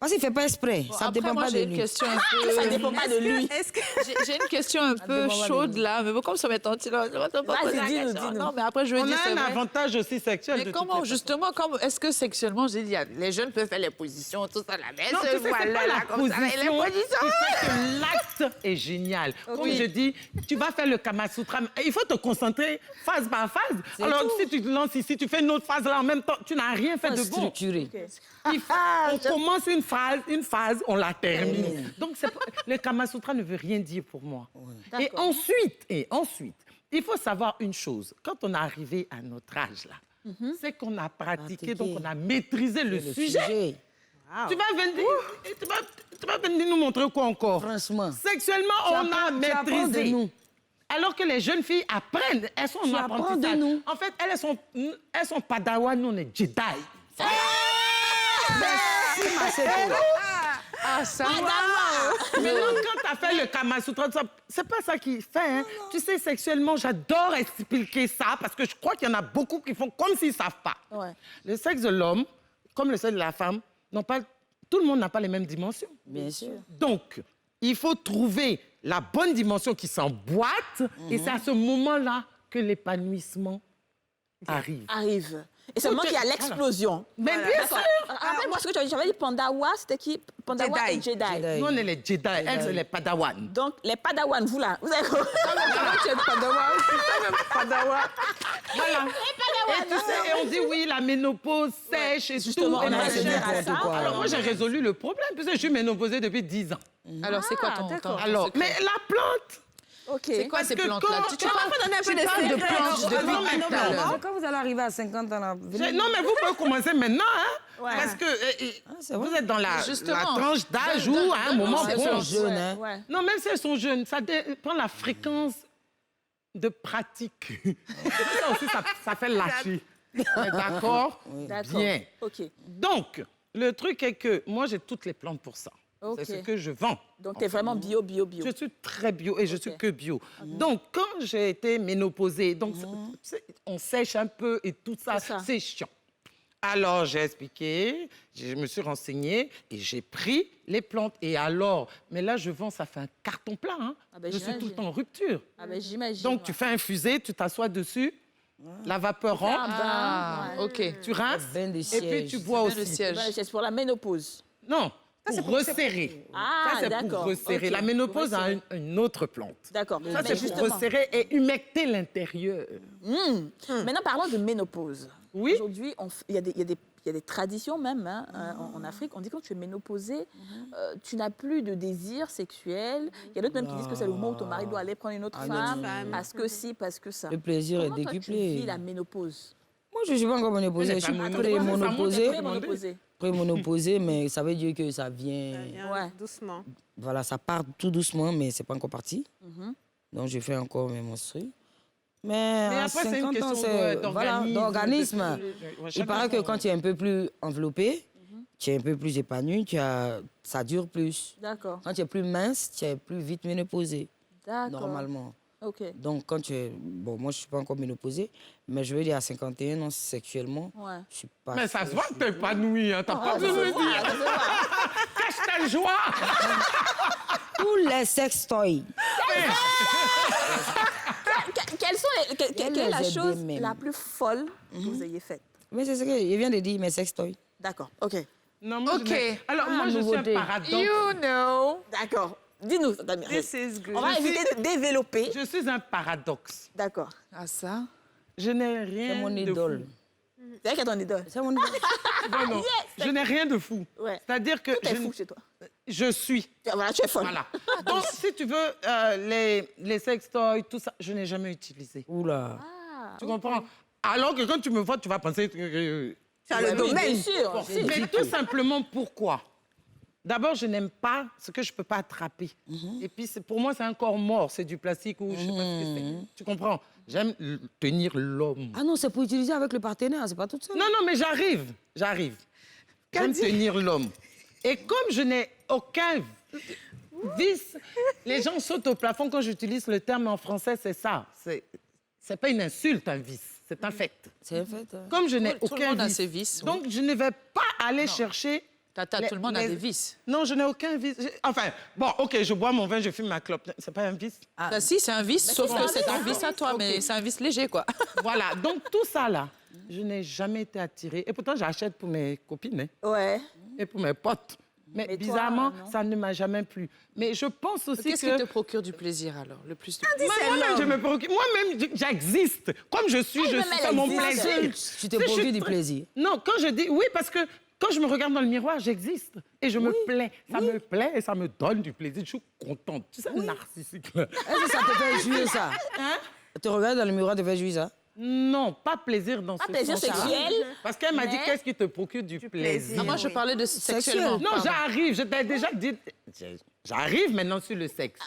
Speaker 9: Parce qu'il fait pas exprès. Ça
Speaker 2: Après,
Speaker 9: dépend
Speaker 2: moi,
Speaker 9: pas de
Speaker 2: j'ai une
Speaker 9: lui.
Speaker 2: question un
Speaker 1: Ça
Speaker 2: peu...
Speaker 1: dépend pas de lui.
Speaker 3: Est-ce que...
Speaker 2: J'ai une question un peu
Speaker 9: dépend pas de
Speaker 2: chaude
Speaker 9: lui.
Speaker 2: là, mais bon, comme ça m'est tenté là, je vais te poser
Speaker 1: Vas-y,
Speaker 2: la
Speaker 1: dis-nous,
Speaker 2: question.
Speaker 1: dis-nous.
Speaker 2: Non, mais après je veux
Speaker 8: On
Speaker 2: dire,
Speaker 8: a
Speaker 2: c'est
Speaker 8: un
Speaker 2: vrai.
Speaker 8: avantage aussi sexuel.
Speaker 2: Mais
Speaker 8: de
Speaker 2: comment,
Speaker 8: toutes les
Speaker 2: justement, est-ce que sexuellement, j'ai dit, les jeunes peuvent faire les positions, tout ça, la baisse,
Speaker 8: Non, tu sais, c'est pas la
Speaker 2: comme ça, et les
Speaker 8: position
Speaker 2: positions.
Speaker 8: qui fait que l'acte est génial. Comme je dis, tu vas faire le Kama Sutra. Il faut te concentrer phase par phase. Alors, si tu te lances ici, tu fais une autre phase là en même temps, tu n'as rien fait de bon.
Speaker 9: Structuré.
Speaker 8: On commence une phase, on la termine. Donc, le Kama Sutra ne veut rien dire pour moi. Et ensuite, il faut savoir une chose. Quand on est arrivé à notre âge là, c'est qu'on a pratiqué, donc on a maîtrisé le sujet. Tu vas venir nous montrer quoi encore?
Speaker 9: Franchement.
Speaker 8: Sexuellement, on a
Speaker 9: Tu apprends de
Speaker 8: maîtrisé.
Speaker 9: nous.
Speaker 8: Alors que les jeunes filles apprennent, elles sont en
Speaker 9: Tu apprends
Speaker 8: apprentissage.
Speaker 9: de nous.
Speaker 8: En fait, elles sont padawan, nous on est Jedi.
Speaker 9: Merci, ma chérie.
Speaker 2: Ah, ça.
Speaker 8: Maintenant, quand tu as fait le Kama Sutra, c'est pas ça qui fait. Hein. Tu sais, sexuellement, j'adore expliquer ça parce que je crois qu'il y en a beaucoup qui font comme s'ils ne savent pas.
Speaker 1: Ouais.
Speaker 8: Le sexe de l'homme, comme le sexe de la femme, tout le monde n'a pas les mêmes dimensions.
Speaker 9: Bien sûr.
Speaker 8: Donc, il faut trouver la bonne dimension qui s'emboîte et c'est à ce moment-là que l'épanouissement arrive.
Speaker 1: Arrive. Et seulement qu'il y a l'explosion.
Speaker 8: Mais
Speaker 3: Voilà.
Speaker 8: bien
Speaker 1: D'accord.
Speaker 8: sûr!
Speaker 1: Rappelle-moi ce que tu avais dit. J'avais dit Pandawa, c'était qui? Pandawa et
Speaker 3: Jedi.
Speaker 1: Jedi.
Speaker 8: Nous, on est les Jedi, elles, c'est les Padawan.
Speaker 1: Donc, les Padawan, vous là, vous avez comment tu es Padawan?
Speaker 8: Voilà. Et, tu sais, et on dit oui, la ménopause sèche et
Speaker 1: Justement,
Speaker 8: tout.
Speaker 1: on
Speaker 8: et
Speaker 1: a
Speaker 8: machin.
Speaker 1: essayé à ça.
Speaker 8: Alors moi, j'ai résolu le problème, puisque je suis ménopausée depuis 10 ans.
Speaker 2: Alors, c'est quoi ton
Speaker 8: Alors, mais la plante,
Speaker 1: Ok.
Speaker 2: C'est quoi
Speaker 8: Parce
Speaker 2: ces
Speaker 8: que
Speaker 2: plantes-là?
Speaker 8: quand-
Speaker 2: Tu parles
Speaker 3: donner un peu
Speaker 2: tu parles de
Speaker 3: secrets.
Speaker 2: plantes
Speaker 3: Non,
Speaker 2: depuis
Speaker 3: non,
Speaker 2: tout
Speaker 3: non,
Speaker 2: à
Speaker 3: non,
Speaker 2: l'heure.
Speaker 9: Quand vous allez arriver à 50 ans, là, venez-
Speaker 8: Non, mais vous pouvez commencer maintenant, hein?
Speaker 1: Ouais.
Speaker 8: Parce que
Speaker 9: c'est vrai.
Speaker 8: vous êtes dans la
Speaker 2: Justement.
Speaker 8: tranche d'âge où, à un
Speaker 2: donne-nous
Speaker 8: moment,
Speaker 2: ces
Speaker 8: bon,
Speaker 2: plantes.
Speaker 9: jeune, hein.
Speaker 1: Ouais.
Speaker 8: non, même si elles sont jeunes, ça dépend de la fréquence de pratique. Ça aussi, ça fait lâcher. D'accord?
Speaker 1: D'accord.
Speaker 8: Bien.
Speaker 1: Ok.
Speaker 8: Donc, le truc est que moi, j'ai toutes les plantes pour ça.
Speaker 1: Ok.
Speaker 8: C'est ce que je vends.
Speaker 1: Donc, tu es vraiment bio.
Speaker 8: Je suis très bio et je suis
Speaker 1: Ok.
Speaker 8: que bio. Donc, quand j'ai été ménopausée, donc, on sèche un peu et tout ça,
Speaker 1: C'est ça.
Speaker 8: c'est chiant. Alors, j'ai expliqué, je me suis renseignée et j'ai pris les plantes. Et alors, mais là, je vends, ça fait un carton plein. Hein.
Speaker 1: Ah ben,
Speaker 8: je suis tout le
Speaker 1: j'imagine.
Speaker 8: temps en rupture.
Speaker 1: Ah ben, j'imagine.
Speaker 8: Donc, tu fais infuser, tu t'assois dessus, la vapeur rentre,
Speaker 2: Ah, ok.
Speaker 8: tu rinces
Speaker 9: Bain de
Speaker 8: et puis
Speaker 9: siège.
Speaker 8: tu bois
Speaker 2: Bien le
Speaker 8: aussi.
Speaker 2: siège.
Speaker 1: C'est pour la ménopause.
Speaker 8: Non, pour resserrer.
Speaker 1: Ah,
Speaker 8: Ça, c'est pour
Speaker 1: d'accord.
Speaker 8: resserrer.
Speaker 1: Ok.
Speaker 8: La ménopause
Speaker 1: Pour
Speaker 8: a
Speaker 1: resserrer.
Speaker 8: une autre plante.
Speaker 1: D'accord.
Speaker 8: Ça,
Speaker 1: Mais
Speaker 8: c'est pour
Speaker 1: justement,
Speaker 8: resserrer et humecter l'intérieur.
Speaker 1: Maintenant, parlons de ménopause.
Speaker 8: Oui.
Speaker 1: Aujourd'hui, il y a des traditions même hein, en Afrique. On dit que quand tu es ménopausée, tu n'as plus de désir sexuel. Il y a d'autres même qui disent que c'est le moment où ton mari doit aller prendre une autre
Speaker 9: Ah,
Speaker 1: femme,
Speaker 9: non.
Speaker 1: parce que si, parce que ça.
Speaker 9: Le plaisir
Speaker 1: Comment
Speaker 9: est
Speaker 1: toi, tu
Speaker 9: décuplé.
Speaker 1: vis la ménopause?
Speaker 9: Moi, je ne suis pas encore ménopausée.
Speaker 8: Elle
Speaker 9: Je
Speaker 8: est
Speaker 9: suis
Speaker 8: pas
Speaker 9: pré-monopausée.
Speaker 1: Ménopausée.
Speaker 9: Pré-monopausée, mais ça veut dire que ça vient...
Speaker 1: Ouais.
Speaker 3: Doucement.
Speaker 9: Voilà, ça part tout doucement, mais c'est pas encore parti.
Speaker 1: Mhm.
Speaker 9: Donc, je fais encore mes menstrues. Mais
Speaker 8: Mais
Speaker 9: à
Speaker 8: après, c'est une
Speaker 9: 50 ans,
Speaker 8: question
Speaker 9: c'est
Speaker 8: d'organisme.
Speaker 9: voilà, d'organisme.
Speaker 8: Ouais,
Speaker 9: Il
Speaker 8: chacun
Speaker 9: paraît que
Speaker 8: son-
Speaker 9: quand tu es un peu plus enveloppé, tu es un peu plus épanoui, ça dure plus.
Speaker 1: D'accord.
Speaker 9: Quand tu es plus mince, tu es plus vite ménopausée,
Speaker 1: D'accord.
Speaker 9: normalement.
Speaker 1: Ok.
Speaker 9: Donc, quand tu es... Bon, moi, je ne suis pas encore ménopausée, mais je veux dire, à 51 ans, sexuellement,
Speaker 1: Ouais.
Speaker 9: je suis pas...
Speaker 8: Mais ça
Speaker 9: sûre,
Speaker 8: se voit
Speaker 9: je
Speaker 8: que
Speaker 9: suis-
Speaker 8: t'es épanoui, hein. T'as pas
Speaker 1: Ah, ça
Speaker 8: besoin
Speaker 1: se
Speaker 8: de
Speaker 1: voit,
Speaker 8: dire.
Speaker 1: ça se voit.
Speaker 8: Cache ta joie.
Speaker 9: Tous les sextoys.
Speaker 1: Quelles sont quelle est la
Speaker 9: les aider
Speaker 1: chose
Speaker 9: même.
Speaker 1: la plus folle que vous ayez faite?
Speaker 9: Mais c'est ce que je viens de dire, mes sextoys.
Speaker 1: D'accord. Ok.
Speaker 8: Non, moi,
Speaker 2: Ok.
Speaker 8: je n'ai- Alors, moi, je suis un
Speaker 9: nouveauté.
Speaker 8: paradoxe.
Speaker 2: You know.
Speaker 1: D'accord. Dis-nous, Damien.
Speaker 3: This is good.
Speaker 1: On va éviter de développer.
Speaker 8: Je suis un paradoxe.
Speaker 1: D'accord.
Speaker 2: Ah, ça.
Speaker 8: Je n'ai rien
Speaker 9: C'est mon
Speaker 8: de
Speaker 9: idole.
Speaker 8: fou.
Speaker 1: C'est vrai qu'il y a ton idole.
Speaker 9: C'est mon idole.
Speaker 8: Non, non, je n'ai rien de fou.
Speaker 1: Ouais.
Speaker 8: C'est-à-dire que
Speaker 1: Tout est fou chez toi.
Speaker 8: je suis.
Speaker 1: Voilà, tu es folle.
Speaker 8: Voilà. Donc, si tu veux, les sextoys, tout ça, je n'ai jamais utilisé.
Speaker 9: Oula.
Speaker 1: Ah,
Speaker 8: Tu comprends? Alors que quand tu me vois, tu vas penser que...
Speaker 1: tu as le
Speaker 9: Ouais, oui,
Speaker 1: domaine.
Speaker 9: bien
Speaker 1: sûr. Si.
Speaker 8: Mais tout simplement, pourquoi? D'abord, je n'aime pas ce que je ne peux pas attraper. Et puis, pour moi, c'est un corps mort. C'est du plastique ou je ne sais pas ce que c'est. Tu comprends? J'aime tenir l'homme.
Speaker 9: Ah non, c'est pour utiliser avec le partenaire, c'est pas toute seule.
Speaker 8: Non, non, mais j'arrive. J'aime tenir l'homme. Et comme je n'ai aucun vice, les gens sautent au plafond quand j'utilise le terme en français, c'est ça. C'est pas une insulte, un vice. C'est un fait.
Speaker 9: C'est un fait. hein.
Speaker 8: Comme je n'ai
Speaker 2: Tout le
Speaker 8: aucun
Speaker 2: monde a
Speaker 8: vice,
Speaker 2: ses vices, oui.
Speaker 8: donc je ne vais pas aller chercher...
Speaker 2: Tata, tout le monde a
Speaker 8: les-
Speaker 2: des vices.
Speaker 8: Non, je n'ai aucun vice. Enfin, bon, OK, je bois mon vin, je fume ma clope. C'est pas un vice?
Speaker 2: Ah, si, c'est un vice, sauf que c'est un vice à toi,
Speaker 8: Ok.
Speaker 2: mais c'est un vice léger, quoi.
Speaker 8: Voilà, donc tout ça là, je n'ai jamais été attirée. Et pourtant, j'achète pour mes copines hein,
Speaker 1: Ouais.
Speaker 8: et pour mes potes. Mais,
Speaker 1: Mais toi,
Speaker 8: bizarrement,
Speaker 1: non.
Speaker 8: ça ne m'a jamais plu. Mais je pense aussi
Speaker 2: Qu'est-ce
Speaker 8: que...
Speaker 2: qui te procure du plaisir, alors, le plus de
Speaker 8: Moi-même, je me préoccupe. Moi-même, j'existe. Comme je suis, je
Speaker 1: même,
Speaker 8: suis
Speaker 1: elle
Speaker 8: à mon
Speaker 1: existe.
Speaker 8: plaisir.
Speaker 9: Tu te
Speaker 8: Je suis
Speaker 9: procures du
Speaker 8: très-
Speaker 9: plaisir.
Speaker 8: Non, quand je dis... Oui, parce que quand je me regarde dans le miroir, j'existe. Et je me plais. Ça me plaît et ça me donne du plaisir. Je suis contente. Tu sais, narcissique. là.
Speaker 9: Est-ce que ça te fait jouir, ça?
Speaker 8: Hein?
Speaker 9: Te regarder dans le miroir, te fait jouir, ça?
Speaker 8: Non, pas plaisir dans
Speaker 1: Pas
Speaker 8: ce
Speaker 1: plaisir
Speaker 8: sens-là.
Speaker 1: sexuel.
Speaker 8: Parce qu'elle m'a dit,
Speaker 1: mais-
Speaker 8: qu'est-ce qui te procure du plaisir?
Speaker 2: Ah, moi, je parlais de sexuellement.
Speaker 8: Non,
Speaker 2: pardon.
Speaker 8: j'arrive. Je t'ai déjà dit... J'arrive maintenant sur le sexe.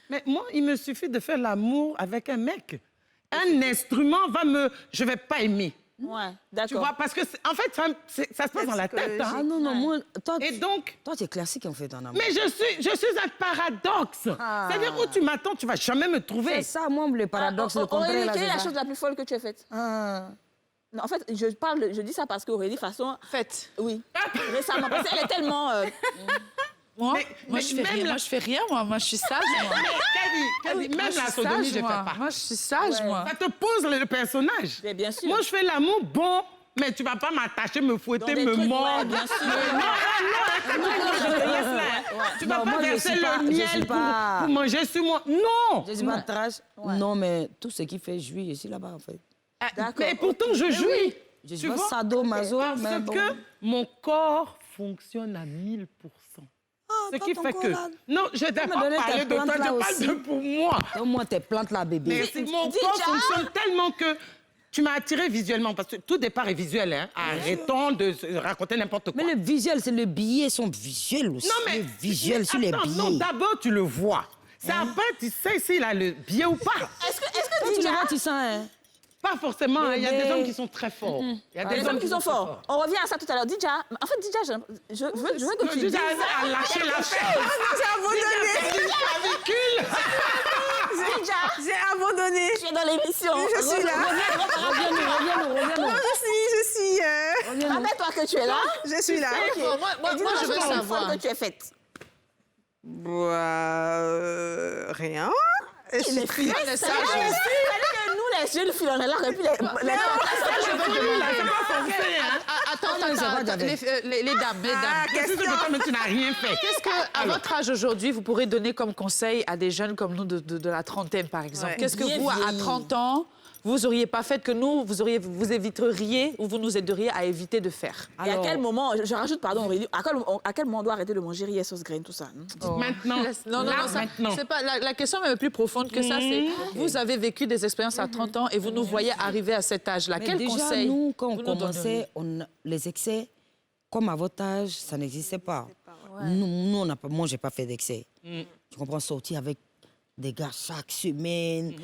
Speaker 8: Mais moi, il me suffit de faire l'amour avec un mec. Un instrument va me... Je vais pas aimer.
Speaker 1: Ouais.
Speaker 8: Tu
Speaker 1: D'accord.
Speaker 8: vois, parce que, en fait, ça se passe dans la tête.
Speaker 9: Ah
Speaker 8: hein.
Speaker 9: non, non, moi... Toi,
Speaker 8: Et donc...
Speaker 9: toi, tu es classique, en fait, en amour.
Speaker 8: Mais je suis un paradoxe. C'est-à-dire, où tu m'attends, tu vas jamais me trouver.
Speaker 9: C'est ça, moi, le paradoxe, le
Speaker 1: Aurélie,
Speaker 9: contraire, là,
Speaker 1: quelle est
Speaker 9: c'est
Speaker 1: la
Speaker 9: ça.
Speaker 1: chose la plus folle que tu as faite?
Speaker 9: Ah.
Speaker 1: Non, en fait, je dis ça parce qu'Aurélie, de toute façon,
Speaker 2: Faites.
Speaker 1: oui, récemment, parce qu'elle est tellement...
Speaker 2: Moi,
Speaker 8: mais
Speaker 2: je fais
Speaker 8: même
Speaker 2: rien.
Speaker 8: la-
Speaker 2: Moi, je fais rien, moi. Je suis sage, moi.
Speaker 8: Kadi, même
Speaker 2: Moi, je
Speaker 8: la
Speaker 2: suis
Speaker 8: sodomie,
Speaker 2: sage,
Speaker 8: je fais
Speaker 2: moi.
Speaker 8: pas.
Speaker 2: Moi, je suis sage, moi.
Speaker 8: Ça te pose le personnage.
Speaker 1: Mais bien sûr.
Speaker 8: Moi, je fais l'amour bon, mais tu vas pas m'attacher, me fouetter,
Speaker 1: Dans des
Speaker 8: me
Speaker 1: trucs,
Speaker 8: mordre.
Speaker 1: ouais, bien sûr.
Speaker 8: Je te laisse là. Tu vas
Speaker 9: Non,
Speaker 8: pas
Speaker 9: moi, je
Speaker 8: verser
Speaker 9: suis pas-
Speaker 8: le
Speaker 9: je
Speaker 8: miel
Speaker 9: suis pas-
Speaker 8: pour manger sur moi. Non.
Speaker 9: Je suis pas trash. Non, mais tout ce qui fait jouir, je suis là-bas, en fait.
Speaker 1: D'accord.
Speaker 8: Mais pourtant, je jouis.
Speaker 9: Je suis
Speaker 8: Tu
Speaker 9: pas
Speaker 8: vois?
Speaker 9: sado, maso,
Speaker 8: Parce
Speaker 9: mais bon.
Speaker 8: que mon corps fonctionne à 1000%. Ce qui
Speaker 9: ton
Speaker 8: fait que...
Speaker 9: corps, là.
Speaker 8: Non, je n'ai
Speaker 9: me
Speaker 8: pas
Speaker 9: donner tes
Speaker 8: parlé de toi,
Speaker 9: plantes,
Speaker 8: je
Speaker 9: là
Speaker 8: parle
Speaker 9: aussi.
Speaker 8: de pour moi.
Speaker 9: Donne-moi tes plantes là, bébé.
Speaker 8: Mais mon corps fonctionne tellement que tu m'as attiré visuellement, parce que tout départ est visuel. Hein. Arrêtons de se raconter n'importe quoi.
Speaker 9: Mais le visuel, c'est le billet, sont visuels aussi.
Speaker 8: Non, mais...
Speaker 9: Le visuel sur les
Speaker 8: Attends,
Speaker 9: billets.
Speaker 8: non, d'abord, tu le vois. C'est après, tu sais s'il a le billet ou pas.
Speaker 1: Est-ce que
Speaker 9: Quand tu le
Speaker 1: Dija,
Speaker 9: vois, tu sens, hein.
Speaker 8: Pas forcément, hein. Il y a des
Speaker 9: Bébé.
Speaker 8: hommes qui sont très forts. Il y a
Speaker 1: les hommes qui sont forts. On revient à ça tout à l'heure. Dija, en fait, Dija, je veux que tu dises...
Speaker 8: Déjà, à lâcher l'affaire.
Speaker 3: J'ai abandonné.
Speaker 1: Dija,
Speaker 3: J'ai abandonné.
Speaker 1: tu es dans l'émission.
Speaker 3: Je suis là.
Speaker 9: Reviens-nous.
Speaker 3: Je suis.
Speaker 1: Rappelle-toi que tu es là.
Speaker 3: Je suis là.
Speaker 1: Ok.
Speaker 2: Bon, moi,
Speaker 1: Et dis-nous
Speaker 2: je veux
Speaker 1: la première
Speaker 2: savoir.
Speaker 1: fois que tu es faite.
Speaker 3: Rien.
Speaker 1: Les filles,
Speaker 2: mais ça,
Speaker 1: c'est-à-dire que nous, les jeunes filles, on est là, et puis les
Speaker 2: Attends,
Speaker 9: non, c'est pas d'avec.
Speaker 2: les dames,
Speaker 3: Ah,
Speaker 8: Qu'est-ce que mais tu n'as rien fait.
Speaker 2: Qu'est-ce que, à votre âge aujourd'hui, vous pourrez donner comme conseil à des jeunes comme nous de la trentaine, par exemple?
Speaker 3: Ouais.
Speaker 2: Qu'est-ce que
Speaker 1: Bien
Speaker 2: vous, à
Speaker 1: vieilli.
Speaker 2: 30 ans, vous n'auriez pas fait que nous, vous éviteriez ou vous nous aideriez à éviter de faire?
Speaker 1: Et à quel moment, je rajoute, pardon, Aurélie, à quel moment on doit arrêter de manger riz et sauce graine, tout ça
Speaker 8: Maintenant.
Speaker 2: Non,
Speaker 8: Là,
Speaker 2: ça,
Speaker 8: maintenant.
Speaker 2: c'est pas, la question est plus profonde que ça. C'est vous avez vécu des expériences à 30 ans et vous nous voyez arriver à cet âge-là.
Speaker 9: Mais
Speaker 2: Quel
Speaker 9: déjà,
Speaker 2: conseil
Speaker 9: nous, quand on
Speaker 2: vous nous
Speaker 9: commençait, les excès, comme à votre âge, ça n'existait pas. Nous, on n'a pas, moi, j'ai pas fait d'excès. Tu comprends, sortir avec des gars chaque semaine.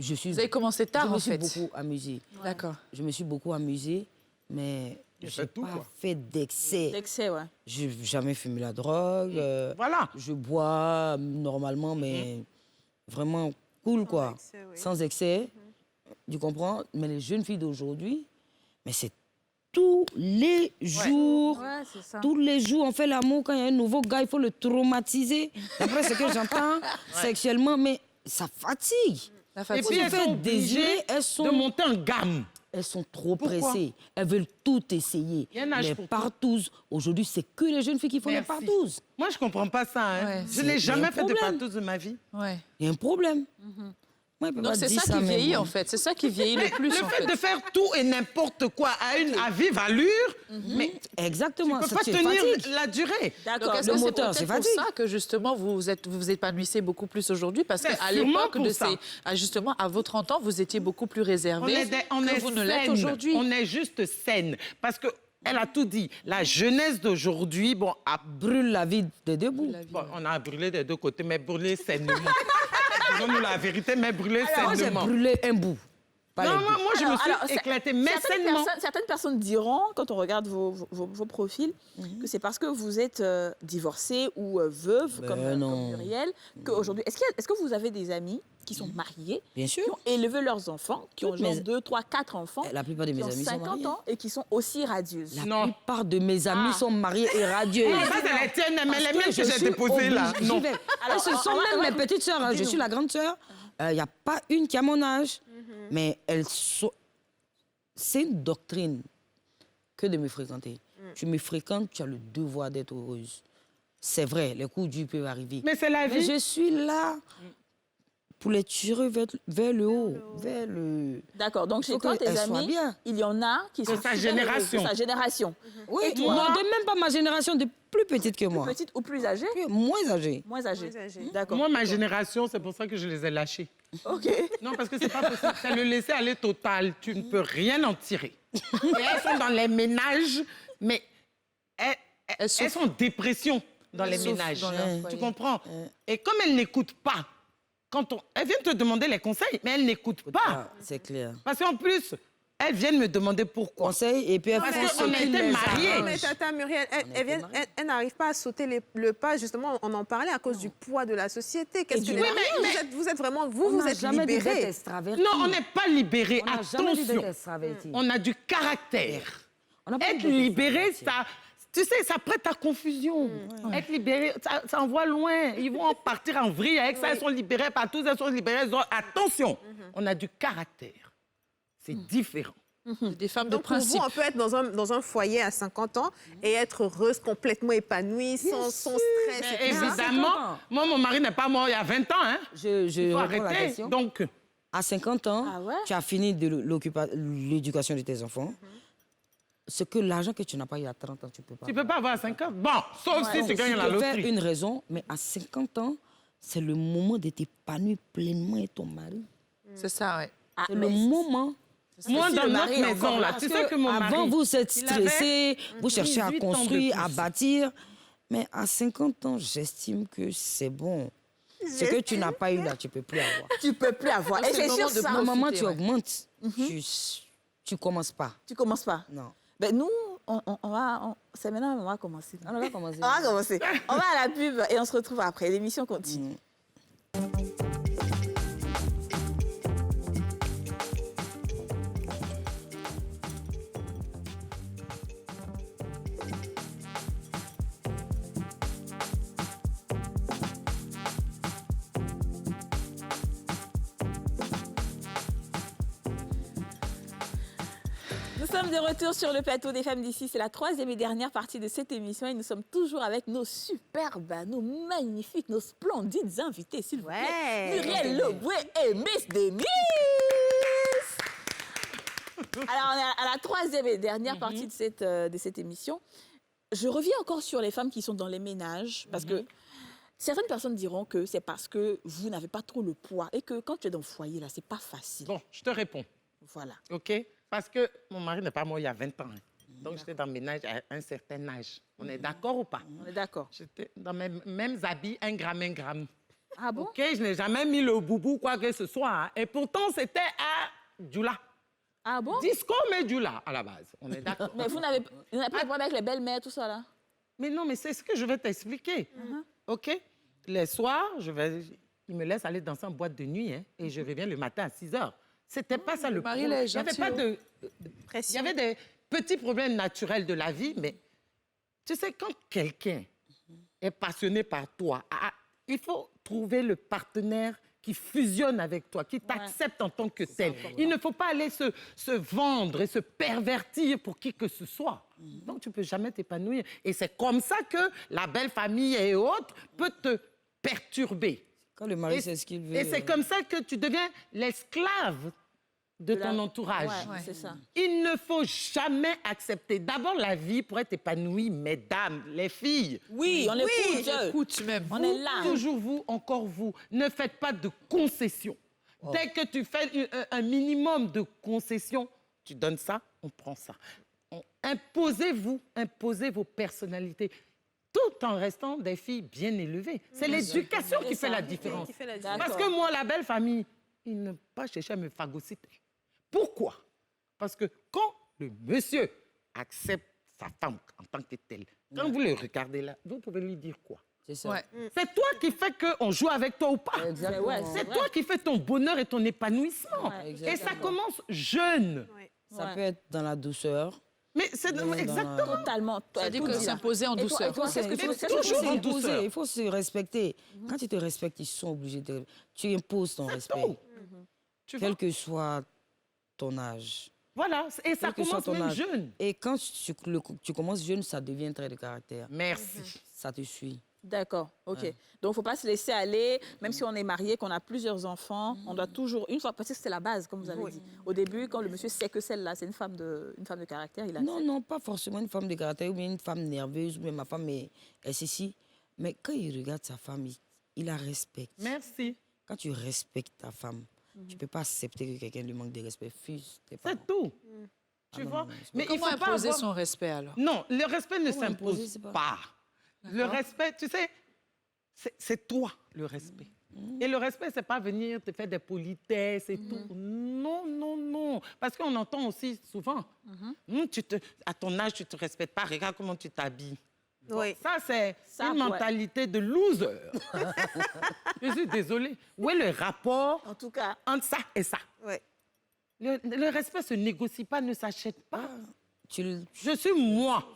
Speaker 9: Je suis,
Speaker 2: Vous avez commencé tard,
Speaker 9: je me
Speaker 2: en
Speaker 9: suis
Speaker 2: fait.
Speaker 9: beaucoup amusée.
Speaker 2: D'accord.
Speaker 9: Je me suis beaucoup amusée, mais je
Speaker 8: fait
Speaker 9: n'ai
Speaker 8: tout,
Speaker 9: pas
Speaker 8: quoi.
Speaker 9: fait d'excès.
Speaker 1: D'excès, ouais.
Speaker 9: Je n'ai jamais fumé la drogue.
Speaker 8: Voilà.
Speaker 9: Je bois normalement, mais vraiment cool, quoi.
Speaker 3: excès, oui.
Speaker 9: Sans excès. Tu comprends? Mais les jeunes filles d'aujourd'hui, mais c'est tous les jours.
Speaker 1: Ouais, c'est ça.
Speaker 9: Tous les jours, on fait l'amour. Quand il y a un nouveau gars, il faut le traumatiser. D'après ce que j'entends, sexuellement, mais ça fatigue.
Speaker 2: La
Speaker 8: Et
Speaker 2: fatigue.
Speaker 8: puis, elles
Speaker 9: fait
Speaker 8: sont
Speaker 9: désirer,
Speaker 8: obligées
Speaker 9: elles sont-
Speaker 8: de monter en gamme.
Speaker 9: Elles sont trop
Speaker 8: Pourquoi?
Speaker 9: pressées. Elles veulent tout essayer.
Speaker 8: Il y a un âge
Speaker 9: Les
Speaker 8: pour tout.
Speaker 9: partous, aujourd'hui, c'est que les jeunes filles qui font
Speaker 8: Merci.
Speaker 9: les partous.
Speaker 8: Moi, je ne comprends pas ça. Hein.
Speaker 2: Ouais.
Speaker 8: Je n'ai
Speaker 9: C'est
Speaker 8: jamais
Speaker 9: un
Speaker 8: fait de
Speaker 9: problème.
Speaker 8: partous de ma vie.
Speaker 2: Ouais.
Speaker 9: Il y a un problème. Moi, je peux
Speaker 2: Donc
Speaker 9: pas
Speaker 2: c'est
Speaker 9: dire
Speaker 2: ça qui
Speaker 9: mais
Speaker 2: vieillit,
Speaker 9: bon.
Speaker 2: en fait. C'est ça qui vieillit le plus,
Speaker 8: Le
Speaker 2: en
Speaker 8: fait
Speaker 2: fait.
Speaker 8: de faire tout et n'importe quoi à vive allure, mais tu
Speaker 9: Exactement.
Speaker 8: ne peux
Speaker 9: ça
Speaker 8: pas
Speaker 9: te
Speaker 8: tenir
Speaker 9: fatigue.
Speaker 8: la durée.
Speaker 1: D'accord.
Speaker 2: Donc, est-ce
Speaker 9: le
Speaker 2: que c'est
Speaker 9: moteur, c'est
Speaker 2: peut-être pour
Speaker 9: fatigue.
Speaker 2: ça que justement vous vous épanouissez beaucoup plus aujourd'hui? Parce
Speaker 8: C'est
Speaker 2: qu'à
Speaker 8: sûrement
Speaker 2: l'époque
Speaker 8: pour
Speaker 2: de
Speaker 8: ça.
Speaker 2: justement, à vos 30 ans, vous étiez beaucoup plus réservé
Speaker 8: On
Speaker 2: que
Speaker 8: est
Speaker 2: vous ne l'êtes
Speaker 8: saine.
Speaker 2: aujourd'hui.
Speaker 8: On est juste saine. Parce que elle a tout dit. La jeunesse d'aujourd'hui, bon,
Speaker 9: Brûle la vie des deux bouts.
Speaker 8: bon, on a brûlé des deux côtés, mais brûlé sainement. Disons-nous la vérité, mais brûlé
Speaker 9: Moi, j'ai
Speaker 8: sainement.
Speaker 9: brûlé un bout. Pas les
Speaker 8: Non,
Speaker 9: deux.
Speaker 8: moi, je me suis
Speaker 1: Alors,
Speaker 8: éclatée, mais
Speaker 1: certaines
Speaker 8: sainement.
Speaker 1: certaines personnes diront, quand on regarde vos profils, que c'est parce que vous êtes divorcée ou veuve, comme
Speaker 9: non.
Speaker 1: Muriel, qu'aujourd'hui... Est-ce que vous avez des amis qui sont mariés,
Speaker 9: Bien sûr.
Speaker 1: qui ont élevé leurs enfants, qui ont
Speaker 9: Toutes
Speaker 1: genre
Speaker 9: mes-
Speaker 1: 2, 3, 4 enfants,
Speaker 9: La plupart de mes
Speaker 1: qui ont
Speaker 9: amis sont
Speaker 1: 50
Speaker 9: mariés.
Speaker 1: ans et qui sont aussi radieuses?
Speaker 9: La
Speaker 8: Non.
Speaker 9: plupart de mes amis sont mariés et radieux.
Speaker 8: Ça, c'est les tiennes, mais les miennes que
Speaker 9: je
Speaker 8: j'ai
Speaker 9: suis
Speaker 8: déposées là.
Speaker 9: obligée-
Speaker 8: Non.
Speaker 9: j'y vais.
Speaker 1: Alors,
Speaker 9: ce sont
Speaker 1: on va-
Speaker 9: même mes petites sœurs. hein. Je suis la grande sœur. Il n'y a pas une qui a mon âge. Mais elles sont... C'est une doctrine que de me fréquenter. Tu me fréquentes, tu as le devoir d'être heureuse. C'est vrai, les coups durs peuvent arriver.
Speaker 8: Mais c'est la
Speaker 9: Mais
Speaker 8: vie.
Speaker 9: je suis là pour les tirer vers le haut, vers le...
Speaker 1: D'accord, donc chez
Speaker 9: Faut
Speaker 1: toi, tes
Speaker 9: qu'elles soient
Speaker 1: amis,
Speaker 9: bien.
Speaker 1: il y en a qui sont
Speaker 8: sa
Speaker 1: super
Speaker 8: génération.
Speaker 1: heureuses, de sa génération.
Speaker 9: Oui,
Speaker 1: Et toi?
Speaker 9: non, de même pas ma génération, de plus petite que moi.
Speaker 1: Petite ou plus âgée?
Speaker 9: Moins âgée.
Speaker 1: Moins âgée.
Speaker 3: Moins âgée.
Speaker 1: D'accord.
Speaker 8: Moi, ma génération, c'est pour ça que je les ai lâchés.
Speaker 1: OK.
Speaker 8: Non, parce que c'est pas possible. C'est le laisser aller total. Tu ne peux rien en tirer. Et elles sont dans les ménages, mais elles sont en dépression dans les
Speaker 2: souffrent
Speaker 8: ménages.
Speaker 2: dans leur
Speaker 8: Tu
Speaker 2: foyer.
Speaker 8: comprends? Et comme elles n'écoutent pas, elles viennent te demander les conseils, mais elles n'écoutent pas.
Speaker 9: Ah, c'est clair.
Speaker 8: Parce qu'en plus, elles viennent me demander pourquoi.
Speaker 9: Conseil, et puis elles
Speaker 8: Parce
Speaker 9: font
Speaker 8: qu'on
Speaker 9: ce
Speaker 8: a
Speaker 9: qui
Speaker 8: été
Speaker 9: les
Speaker 8: mariés.
Speaker 9: arrange.
Speaker 3: Non, mais Tata Muriel, elle n'arrive pas à sauter le pas. Justement, on en parlait à cause du poids de la société. Qu'est-ce que
Speaker 1: du
Speaker 3: les
Speaker 1: mari.
Speaker 3: mariés, vous êtes vraiment,
Speaker 9: On
Speaker 3: vous
Speaker 9: n'a
Speaker 3: êtes
Speaker 9: jamais dit d'être
Speaker 3: libérés.
Speaker 9: extraverti.
Speaker 8: Non, on n'est pas libérés.
Speaker 9: On n'a jamais dit d'être
Speaker 8: Attention.
Speaker 9: extraverti.
Speaker 8: On a du caractère.
Speaker 9: On n'a pas dit
Speaker 8: Être
Speaker 9: d'être
Speaker 8: libéré,
Speaker 9: extraverti.
Speaker 8: tu sais, ça prête à confusion. Être libéré, ça envoie loin. Ils vont partir en vrille avec ça. Elles sont libérées partout, elles sont libérées. Attention, on a du caractère. C'est différent.
Speaker 2: Des femmes de
Speaker 3: Donc, pour vous,
Speaker 2: principe.
Speaker 3: on peut être dans un foyer à 50 ans et être heureuse, complètement épanouie, sans stress.
Speaker 8: Mais
Speaker 3: etc.
Speaker 8: évidemment, moi, mon mari n'est pas mort il y a 20 ans. Hein.
Speaker 9: Je
Speaker 8: Il faut
Speaker 9: réponds à la
Speaker 8: arrêter.
Speaker 9: question.
Speaker 8: Donc,
Speaker 9: À 50 ans,
Speaker 1: Ah ouais?
Speaker 9: tu as fini de l'éducation de tes enfants. ce que l'argent que tu n'as pas eu à 30 ans, tu peux pas.
Speaker 8: Tu peux pas avoir à 50. Bon, sauf si tu gagnes la
Speaker 9: peux faire
Speaker 8: loterie.
Speaker 9: une raison, mais à 50 ans, c'est le moment de t'épanouir pleinement et ton mari.
Speaker 2: C'est ça, ouais.
Speaker 1: Ah,
Speaker 9: C'est le moment.
Speaker 8: Moi,
Speaker 1: si
Speaker 8: dans
Speaker 1: le
Speaker 8: notre
Speaker 1: mari est
Speaker 8: maison,
Speaker 1: encore
Speaker 8: là,
Speaker 1: là,
Speaker 8: tu sais que mon mari...
Speaker 9: Avant, vous êtes
Speaker 8: il avait
Speaker 9: stressé, vous cherchez à
Speaker 8: 18 ans de
Speaker 9: construire, à
Speaker 8: plus.
Speaker 9: bâtir. Mais à 50 ans, j'estime que c'est bon. Ce que tu n'as pas eu là, tu ne peux plus avoir.
Speaker 1: Tu peux plus avoir. Et
Speaker 2: c'est le
Speaker 1: c'est sûr
Speaker 2: moment de
Speaker 1: ça.
Speaker 2: profiter,
Speaker 9: Normalement, tu
Speaker 2: ouais.
Speaker 9: augmentes. Tu ne commences pas.
Speaker 1: Tu commences pas.
Speaker 9: Non.
Speaker 1: Ben nous, c'est maintenant on va commencer.
Speaker 9: On va commencer.
Speaker 1: On va commencer. On va à la pub et on se retrouve après. L'émission continue. Nous sommes de retour sur le plateau des femmes d'ici. C'est la troisième et dernière partie de cette émission et nous sommes toujours avec nos superbes, nos magnifiques, nos splendides invités, s'il vous plaît.
Speaker 3: Ouais.
Speaker 1: Muriel Leboué et Miss Denise. Alors, on est à la troisième et dernière partie de cette émission. Je reviens encore sur les femmes qui sont dans les ménages parce que certaines personnes diront que c'est parce que vous n'avez pas trop le poids et que quand tu es dans le foyer, là, c'est pas facile.
Speaker 8: Bon, je te réponds,
Speaker 1: Voilà.
Speaker 8: OK? Parce que mon mari n'est pas mort il y a 20 ans. Hein. Donc, j'étais dans le ménage à un certain âge. On est d'accord ou pas?
Speaker 1: On est d'accord.
Speaker 8: J'étais dans mes mêmes habits, 1 gramme.
Speaker 1: Ah bon?
Speaker 8: OK? Je n'ai jamais mis le boubou, quoi que ce soit. Hein. Et pourtant, c'était à Djoula.
Speaker 1: Ah bon?
Speaker 8: Disco, mais Djoula, à la base. On est d'accord?
Speaker 1: Mais vous n'avez pas de problème avec les belles-mères, tout ça, là?
Speaker 8: Mais non, mais c'est ce que je vais t'expliquer. OK? Les soirs, il me laisse aller danser en boîte de nuit hein, et je reviens le matin à 6 heures. C'était pas ça le
Speaker 2: mari,
Speaker 8: problème.
Speaker 2: il est
Speaker 8: Il n'y avait
Speaker 2: gentil,
Speaker 8: pas
Speaker 2: oh.
Speaker 8: de... Il y avait des petits problèmes naturels de la vie, mais tu sais, quand quelqu'un est passionné par toi, il faut trouver le partenaire qui fusionne avec toi, qui t'accepte en tant que tel. Il ne faut pas aller se vendre et se pervertir pour qui que ce soit. Donc, tu ne peux jamais t'épanouir. Et c'est comme ça que la belle famille et autres peut te perturber.
Speaker 9: Quand le mari sait ce qu'il veut.
Speaker 8: Et c'est comme ça que tu deviens l'esclave de ton entourage.
Speaker 1: Ouais, c'est ça.
Speaker 8: Il ne faut jamais accepter. D'abord, la vie pour être épanouie, mesdames, les filles.
Speaker 1: Oui, on écoute.
Speaker 2: Écoute même.
Speaker 1: On est là.
Speaker 8: Toujours vous, encore vous. Ne faites pas de concessions. Dès que tu fais un minimum de concessions, tu donnes ça, on prend ça. Imposez-vous, imposez vos personnalités, tout en restant des filles bien élevées. C'est l'éducation qui fait la différence.
Speaker 3: Qui fait la
Speaker 1: D'accord.
Speaker 8: Parce que moi, la belle famille, ils ne pas chercher à me phagocyter. Pourquoi? Parce que quand le monsieur accepte sa femme en tant que telle, quand vous le regardez là, vous pouvez lui dire quoi?
Speaker 9: C'est ça.
Speaker 2: Ouais.
Speaker 8: C'est toi qui fais qu'on joue avec toi ou pas.
Speaker 9: Exactement.
Speaker 1: Ouais,
Speaker 8: C'est
Speaker 1: vrai.
Speaker 8: toi qui fais ton bonheur et ton épanouissement.
Speaker 1: Ouais,
Speaker 8: Et ça
Speaker 9: exactement.
Speaker 8: commence jeune.
Speaker 9: Ça
Speaker 1: Ouais.
Speaker 9: peut être dans la douceur.
Speaker 8: Mais c'est
Speaker 9: Mais
Speaker 8: exactement.
Speaker 1: Totalement.
Speaker 2: C'est-à-dire
Speaker 1: Tout
Speaker 2: que
Speaker 1: dit, là.
Speaker 2: s'imposer en
Speaker 1: Et toi-
Speaker 2: douceur.
Speaker 1: et toi, qu'est-ce que tu
Speaker 8: c'est
Speaker 1: qu'est-ce que tu
Speaker 8: toujours
Speaker 1: fais?
Speaker 8: en
Speaker 9: Imposer,
Speaker 8: douceur.
Speaker 9: il faut se respecter. Quand ils te respectent, ils sont obligés de... Tu imposes ton respect.
Speaker 8: tout. Tu vois?
Speaker 9: Quel que soit ton âge.
Speaker 8: Voilà, et ça
Speaker 9: Quel que soit
Speaker 8: commence
Speaker 9: ton
Speaker 8: même
Speaker 9: âge.
Speaker 8: jeune.
Speaker 9: Et quand tu commences jeune, ça devient un trait de caractère.
Speaker 8: Merci.
Speaker 9: Ça te suit.
Speaker 1: D'accord, ok. Donc, il ne faut pas se laisser aller, même si on est marié, qu'on a plusieurs enfants, on doit toujours, une fois, parce que c'est la base, comme vous avez dit. Au début, quand le monsieur sait que celle-là, c'est une femme de caractère, il a
Speaker 9: Non, non, pas forcément une femme de caractère ou bien une femme nerveuse ou bien ma femme est ceci. Mais quand il regarde sa femme, il la respecte.
Speaker 8: Merci.
Speaker 9: Quand tu respectes ta femme, tu ne peux pas accepter que quelqu'un lui manque de respect. Fuse tes parents.
Speaker 8: C'est tout. Tu
Speaker 9: non,
Speaker 8: vois?
Speaker 9: non, c'est
Speaker 8: Mais il
Speaker 2: Comment
Speaker 8: faut pas
Speaker 2: imposer
Speaker 8: avoir...
Speaker 2: son respect alors?
Speaker 8: Non, le respect ne
Speaker 9: Comment imposer,
Speaker 8: s'impose
Speaker 9: c'est pas-
Speaker 8: pas. Le respect, tu sais, c'est toi, le respect. Et le respect, c'est pas venir te faire des politesses et tout. Non, non, non. Parce qu'on entend aussi souvent, à ton âge, tu ne te respectes pas, regarde comment tu t'habilles.
Speaker 3: Oui.
Speaker 8: Ça, c'est
Speaker 1: Ça,
Speaker 8: une
Speaker 1: ouais.
Speaker 8: mentalité de loser. Je suis désolée. Où est le rapport
Speaker 1: En tout cas,
Speaker 8: entre ça et ça?
Speaker 3: Ouais.
Speaker 8: Le respect se négocie pas, ne s'achète pas.
Speaker 9: Tu
Speaker 8: Je suis moi.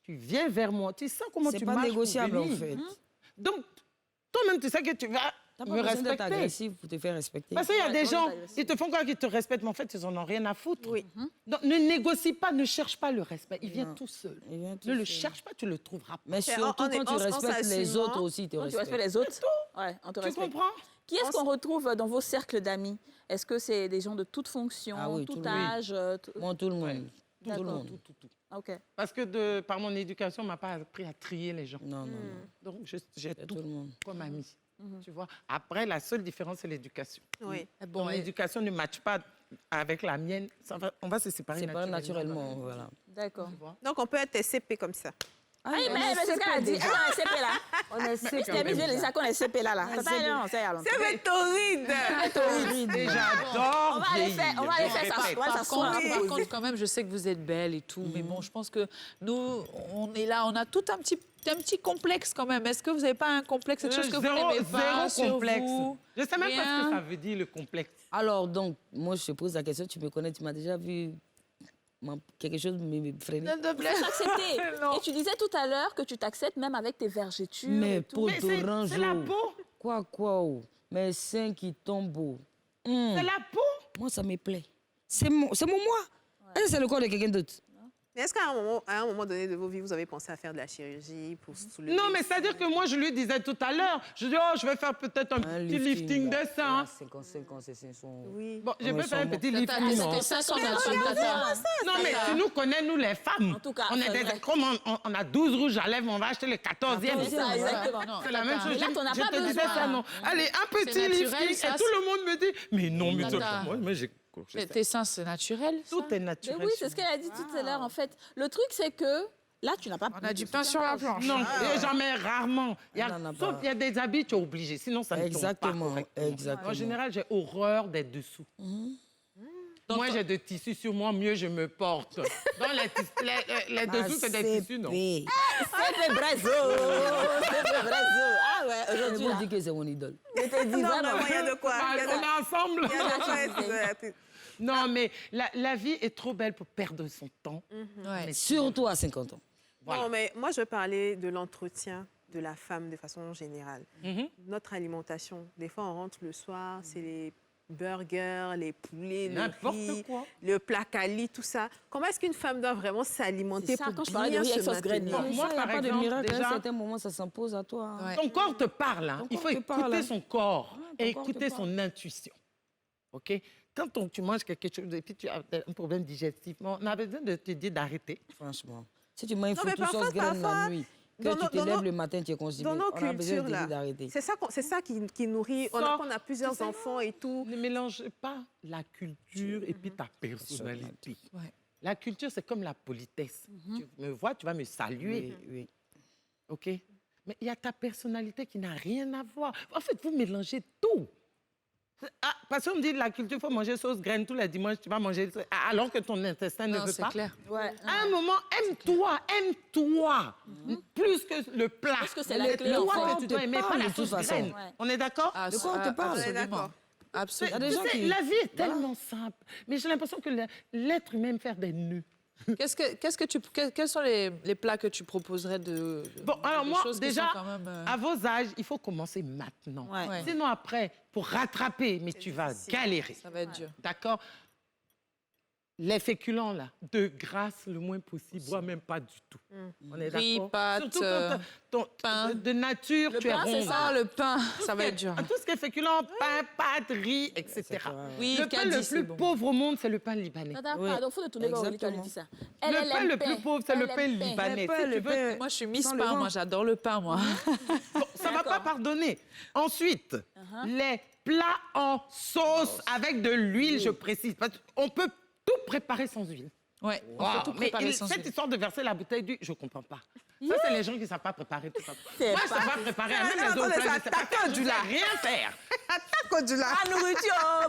Speaker 8: Tu viens vers moi. Tu sens comment
Speaker 9: C'est
Speaker 8: tu
Speaker 9: pas
Speaker 8: marches
Speaker 9: négociable
Speaker 8: pour
Speaker 9: en
Speaker 8: venir.
Speaker 9: fait.
Speaker 8: Donc, toi-même, tu sais que tu vas
Speaker 9: T'as pas
Speaker 8: me
Speaker 9: besoin d'être
Speaker 8: respecter.
Speaker 9: agressif pour te faire respecter.
Speaker 8: Parce qu'il y a
Speaker 1: Ouais,
Speaker 8: des
Speaker 1: pas
Speaker 8: gens,
Speaker 1: d'être agressif.
Speaker 8: ils te font quoi qu'ils te respectent, mais en fait, ils en ont rien à foutre.
Speaker 3: Oui.
Speaker 8: Donc, ne négocie pas, ne cherche pas le respect. Il vient
Speaker 9: Non.
Speaker 8: tout seul.
Speaker 9: Il vient tout
Speaker 8: Ne le
Speaker 9: seul.
Speaker 8: cherche pas, tu le trouveras pas.
Speaker 9: Mais
Speaker 3: C'est
Speaker 9: surtout
Speaker 3: en-
Speaker 9: quand tu
Speaker 3: en
Speaker 9: respectes les
Speaker 3: s'assumant.
Speaker 9: autres aussi, tu
Speaker 1: quand tu respectes
Speaker 9: respectes.
Speaker 1: les autres, ouais, on te
Speaker 8: Tu
Speaker 1: respecte.
Speaker 8: comprends?
Speaker 1: Qui est-ce qu'on retrouve dans vos cercles d'amis? Est-ce que c'est des gens de toute fonction,
Speaker 9: Ah oui,
Speaker 1: tout
Speaker 9: tout le-
Speaker 1: âge
Speaker 9: Moi, tout le monde. Tout le monde.
Speaker 8: Tout.
Speaker 1: OK.
Speaker 8: Parce que par mon éducation, on m'a pas appris à trier les gens.
Speaker 9: Non.
Speaker 8: Donc, j'ai
Speaker 9: C'est
Speaker 8: tout
Speaker 9: tout le monde.
Speaker 8: comme ami. Tu vois. Après, la seule différence, c'est l'éducation.
Speaker 3: Oui.
Speaker 8: Bon, l'éducation ne matche pas avec la mienne. On va se séparer
Speaker 9: C'est pas naturellement, voilà.
Speaker 1: D'accord.
Speaker 3: Donc, on peut être SCP comme ça.
Speaker 1: Ah, mais c'est ce qu'elle a dit. Elle a un CP là.
Speaker 9: On est
Speaker 1: Mr. Miss vient de dire qu'on est CP là. C'est pas non, c'est à longtemps.
Speaker 3: C'est torride.
Speaker 8: Et j'adore
Speaker 1: On va aller
Speaker 8: vieillir.
Speaker 1: faire, on va aller
Speaker 8: Je
Speaker 1: faire ça.
Speaker 8: répète.
Speaker 1: Ouais, ça
Speaker 2: Par contre, quand même, je sais que vous êtes belle et tout, mais bon, je pense que nous, on est là, on a tout un petit complexe quand même. Est-ce que vous n'avez pas un complexe, quelque chose que vous n'aimez pas
Speaker 8: Zéro
Speaker 2: sur
Speaker 8: complexe.
Speaker 2: vous?
Speaker 8: Je sais même pas ce
Speaker 2: Rien.
Speaker 8: que ça veut dire, le complexe.
Speaker 9: Alors, donc, moi, je te pose la question, tu me connais, tu m'as déjà vu quelque chose me freiner.
Speaker 2: S'il te plaît.
Speaker 1: S'accepter.
Speaker 8: Non.
Speaker 1: Et tu disais tout à l'heure que tu t'acceptes même avec tes vergetures.
Speaker 9: Mais
Speaker 1: et tout.
Speaker 9: pour
Speaker 8: Mais c'est
Speaker 9: d'orange.
Speaker 8: la peau.
Speaker 9: Quoi, oh. Mes seins qui tombent.
Speaker 8: C'est la peau.
Speaker 9: Moi, ça me plaît. C'est mon moi. Est-ce que c'est le corps de quelqu'un d'autre?
Speaker 3: Mais est-ce qu'à un moment donné de vos vies, vous avez pensé à faire de la chirurgie pour soulever?
Speaker 8: Non, mais c'est-à-dire que moi, je lui disais tout à l'heure, je dis, oh, je vais faire peut-être un petit lifting de sein.
Speaker 9: 55 ans, c'est 500.
Speaker 3: Oui.
Speaker 8: Bon, je
Speaker 9: On
Speaker 8: vais
Speaker 9: est
Speaker 8: faire un
Speaker 9: sûrement.
Speaker 8: petit lifting. non.
Speaker 2: C'était 500 tata.
Speaker 8: Non, mais tu nous connais, nous, les femmes.
Speaker 1: En tout cas,
Speaker 8: on, est comme on a 12 rouges à lèvres, on va acheter le 14e.
Speaker 1: C'est ça, exactement.
Speaker 8: C'est la même chose.
Speaker 1: Là, t'en as
Speaker 8: Je
Speaker 1: pas
Speaker 8: te disais
Speaker 1: besoin.
Speaker 8: ça, non. Allez, un petit
Speaker 2: naturel,
Speaker 8: lifting.
Speaker 2: ça,
Speaker 8: Et tout le monde me dit, mais non, mais
Speaker 2: Tata.
Speaker 8: moi, j'ai...
Speaker 2: Tes seins, c'est naturel, ça?
Speaker 8: Tout est
Speaker 1: Mais
Speaker 8: naturel.
Speaker 1: oui, c'est ce qu'elle a dit tout à l'heure en fait. Le truc, c'est que là, tu n'as pas.
Speaker 2: On a du pain sur la planche.
Speaker 8: Non, et j'en mets rarement. Sauf il y a des habits, tu es obligé. Sinon, ça ne tombe pas
Speaker 9: Exactement,
Speaker 8: correctement.
Speaker 9: exactement.
Speaker 8: En général, j'ai horreur des dessous. Moi, j'ai de tissus sur moi, mieux je me porte. Donc, les dessous, c'est des tissus, non?
Speaker 1: C'est des brazos. C'est des brazos. Ah ouais,
Speaker 9: Je
Speaker 1: aujourd'hui.
Speaker 9: vous
Speaker 1: là,
Speaker 9: dis que c'est mon idole.
Speaker 1: Je te dis
Speaker 3: Non,
Speaker 1: vraiment.
Speaker 3: non, il y a de quoi.
Speaker 8: Ah,
Speaker 3: Il y a de-
Speaker 8: on est ensemble.
Speaker 3: il y a de quoi être-
Speaker 8: Non, mais la vie est trop belle pour perdre son temps.
Speaker 2: Ouais.
Speaker 8: Mais
Speaker 9: Surtout à 50 ans.
Speaker 8: Voilà.
Speaker 3: Non, mais moi, je veux parler de l'entretien de la femme de façon générale. Notre alimentation, des fois, on rentre le soir, c'est les burgers, les poulets, le
Speaker 8: N'importe
Speaker 3: riz,
Speaker 8: quoi.
Speaker 3: le plat cali, tout ça. Comment est-ce qu'une femme doit vraiment s'alimenter
Speaker 1: C'est ça,
Speaker 3: pour
Speaker 1: quand je parlais de
Speaker 3: bien
Speaker 1: riz avec
Speaker 3: se
Speaker 1: sauce graine.
Speaker 3: maintenir?
Speaker 8: Bon, moi,
Speaker 9: Ça, y a
Speaker 8: par
Speaker 9: pas de
Speaker 8: exemple,
Speaker 9: miracle. À
Speaker 8: déjà-
Speaker 9: un certain moment, ça s'impose à toi.
Speaker 2: Ouais.
Speaker 8: Ton corps te parle. Hein.
Speaker 9: Ton
Speaker 8: Il faut
Speaker 9: corps te
Speaker 8: écouter
Speaker 9: parle.
Speaker 8: son corps
Speaker 9: ton
Speaker 8: et
Speaker 9: corps te
Speaker 8: écouter
Speaker 9: parle.
Speaker 8: son intuition. OK? Quand tu manges quelque chose et puis tu as un problème digestif, on a besoin de te dire d'arrêter.
Speaker 9: Franchement. Si tu manges
Speaker 3: Non, mais
Speaker 9: une
Speaker 3: parfois,
Speaker 9: sauce graine
Speaker 3: parfois,
Speaker 9: la nuit, que
Speaker 3: dans
Speaker 9: tu
Speaker 3: nos-
Speaker 9: te
Speaker 3: dans
Speaker 9: lèves
Speaker 3: nos-
Speaker 9: le matin, tu es constipé.
Speaker 3: Dans nos
Speaker 9: On a besoin
Speaker 3: cultures,
Speaker 9: de te
Speaker 3: là,
Speaker 9: dire d'arrêter.
Speaker 3: c'est ça qui nourrit. On
Speaker 8: Sors.
Speaker 3: a plusieurs
Speaker 8: Tu sais,
Speaker 3: enfants et tout.
Speaker 8: Ne mélange pas la culture et puis ta personnalité.
Speaker 2: Ouais.
Speaker 8: La culture, c'est comme la politesse. Tu me vois, tu vas me saluer.
Speaker 9: Oui.
Speaker 8: OK? Mais il y a ta personnalité qui n'a rien à voir. En fait, vous mélangez tout. Ah, parce qu'on me dit la culture, il faut manger sauce graine tous les dimanches, tu vas manger. Alors que ton intestin ne
Speaker 2: Non,
Speaker 8: veut
Speaker 2: c'est
Speaker 8: pas.
Speaker 2: clair.
Speaker 1: Ouais.
Speaker 8: À un moment, aime-toi. Plus que le plat.
Speaker 1: Parce que c'est la clé, en
Speaker 8: Toi
Speaker 1: fait.
Speaker 8: que tu dois aimer, pas la
Speaker 9: de toute
Speaker 8: sauce
Speaker 9: façon.
Speaker 8: graine.
Speaker 1: Ouais.
Speaker 8: On est d'accord?
Speaker 2: Ah,
Speaker 9: De quoi on te parle?
Speaker 3: On est d'accord.
Speaker 2: Absolument.
Speaker 9: Il y a des gens
Speaker 8: Tu sais,
Speaker 9: qui-
Speaker 8: la vie est tellement simple. Mais j'ai l'impression que l'être humain aime faire des nœuds.
Speaker 2: Quels sont les plats que tu proposerais
Speaker 8: Bon, alors
Speaker 2: de
Speaker 8: moi,
Speaker 2: choses qui
Speaker 8: déjà,
Speaker 2: sont quand même,
Speaker 8: à vos âges, il faut commencer maintenant.
Speaker 1: Ouais.
Speaker 2: Ouais.
Speaker 8: Sinon, après, pour rattraper, mais tu vas galérer.
Speaker 2: Ça va être dur.
Speaker 8: D'accord? Les féculents, là, de grâce le moins possible, voire même pas du tout. On est
Speaker 2: Riz,
Speaker 8: d'accord?
Speaker 2: pâtes,
Speaker 8: Surtout quand
Speaker 2: pain.
Speaker 8: de nature,
Speaker 1: Le
Speaker 8: tu es
Speaker 1: pain, c'est
Speaker 8: ronde.
Speaker 1: ça.
Speaker 2: Ah, le pain, ça va être dur.
Speaker 8: Tout ce qui est féculent, pain, pâtes, riz, etc.
Speaker 2: Oui,
Speaker 8: Le pain
Speaker 2: Caddy,
Speaker 8: le
Speaker 2: c'est
Speaker 8: plus
Speaker 2: bon.
Speaker 8: pauvre au monde, c'est le pain libanais.
Speaker 1: Nada,
Speaker 9: Oui.
Speaker 1: pardon, faut de tourner vers Oli quand elle
Speaker 9: Exactement.
Speaker 1: dit ça.
Speaker 8: Le pain le plus pauvre, c'est le pain libanais.
Speaker 9: Le pain,
Speaker 8: Si tu
Speaker 9: le
Speaker 8: veux,
Speaker 9: pain.
Speaker 2: Moi, je suis Miss
Speaker 9: Sans le
Speaker 2: Pain,
Speaker 9: vent.
Speaker 2: moi, j'adore le pain, moi.
Speaker 8: bon, ça va pas pardonner. Ensuite, les plats en sauce avec de l'huile, je précise. Parce qu'on peut tout préparer sans huile.
Speaker 2: Ouais, on
Speaker 8: Wow,
Speaker 2: peut tout préparer
Speaker 8: mais
Speaker 2: sans
Speaker 8: cette
Speaker 2: huile.
Speaker 8: histoire de verser la bouteille d'huile, je ne comprends pas. Ça, c'est les gens qui ne savent pas préparer tout ça.
Speaker 1: C'est
Speaker 8: Moi, je ne sais pas préparer. Même les
Speaker 3: attendez,
Speaker 8: autres,
Speaker 3: ça
Speaker 8: je ne sais pas
Speaker 3: attaque
Speaker 8: faire. Je
Speaker 3: du
Speaker 8: ne sais
Speaker 3: là.
Speaker 8: rien faire.
Speaker 3: Attaque du là.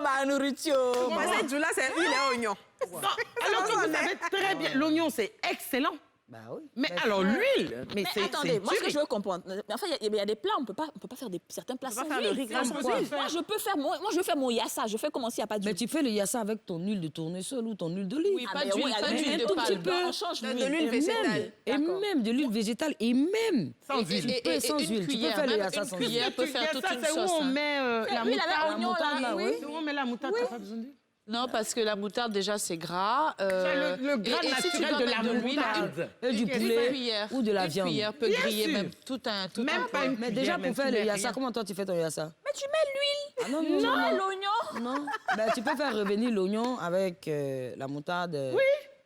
Speaker 1: Ma nourriture.
Speaker 3: Moi, c'est du là, c'est huile et oignon.
Speaker 8: Non, alors que vous savez très bien, l'oignon, c'est excellent.
Speaker 9: Bah oui.
Speaker 8: Mais alors, l'huile, mais
Speaker 1: Mais
Speaker 8: c'est
Speaker 1: attendez, moi, ce que
Speaker 8: tuerie.
Speaker 1: je veux comprendre, mais enfin, il y a des plats, on peut pas faire certains plats sans
Speaker 3: pas faire le
Speaker 1: huile.
Speaker 3: riz gras
Speaker 1: Sans
Speaker 3: sans
Speaker 1: huile.
Speaker 3: huile.
Speaker 1: Moi, je peux faire, moi, je veux faire mon yassa. Je fais comment s'il n'y a pas
Speaker 9: Mais
Speaker 1: d'huile.
Speaker 9: tu fais le yassa avec ton huile de tournesol ou ton huile d'olive.
Speaker 2: Oui,
Speaker 1: Ah,
Speaker 2: pas
Speaker 1: mais
Speaker 2: d'huile,
Speaker 1: oui,
Speaker 2: pas
Speaker 1: avec
Speaker 2: d'huile
Speaker 9: un
Speaker 2: de
Speaker 9: tout petit
Speaker 2: palme.
Speaker 9: peu.
Speaker 1: On change
Speaker 3: De
Speaker 1: l'huile.
Speaker 3: l'huile végétale.
Speaker 9: Et même de l'huile végétale et même.
Speaker 8: Sans huile.
Speaker 9: peux sans
Speaker 2: une
Speaker 9: huile, tu peux
Speaker 2: cuillère,
Speaker 9: faire le
Speaker 2: même
Speaker 9: yassa
Speaker 2: une
Speaker 9: sans
Speaker 2: cuillère
Speaker 9: huile.
Speaker 2: peut faire toute
Speaker 8: Ça,
Speaker 2: une
Speaker 8: c'est où
Speaker 2: sauce.
Speaker 8: on
Speaker 2: hein.
Speaker 8: met la
Speaker 1: l'huile avec
Speaker 8: moutarde.
Speaker 1: oignon, là,
Speaker 9: là,
Speaker 1: oui.
Speaker 8: C'est où on met la moutarde, t'as pas besoin d'huile.
Speaker 2: Non, parce que la moutarde, déjà, c'est gras.
Speaker 8: Le gras
Speaker 2: et si tu
Speaker 8: naturel
Speaker 2: dois
Speaker 8: de
Speaker 2: mettre
Speaker 8: la
Speaker 2: l'huile,
Speaker 8: moutarde.
Speaker 9: Et du
Speaker 2: une
Speaker 9: poulet
Speaker 2: cuillère
Speaker 9: ou de la
Speaker 2: une
Speaker 9: viande.
Speaker 2: cuillère peut
Speaker 8: Bien
Speaker 2: griller
Speaker 8: sûr.
Speaker 2: même tout un
Speaker 8: Même pas une
Speaker 9: Mais déjà,
Speaker 8: cuillère,
Speaker 9: pour faire
Speaker 8: tu
Speaker 9: le
Speaker 8: mets
Speaker 9: yassa,
Speaker 8: rien.
Speaker 9: comment toi tu fais ton yassa?
Speaker 1: Mais tu mets l'huile.
Speaker 9: Ah non, non, non.
Speaker 1: L'oignon.
Speaker 9: Non. Ben, tu peux faire revenir l'oignon avec la moutarde. Oui.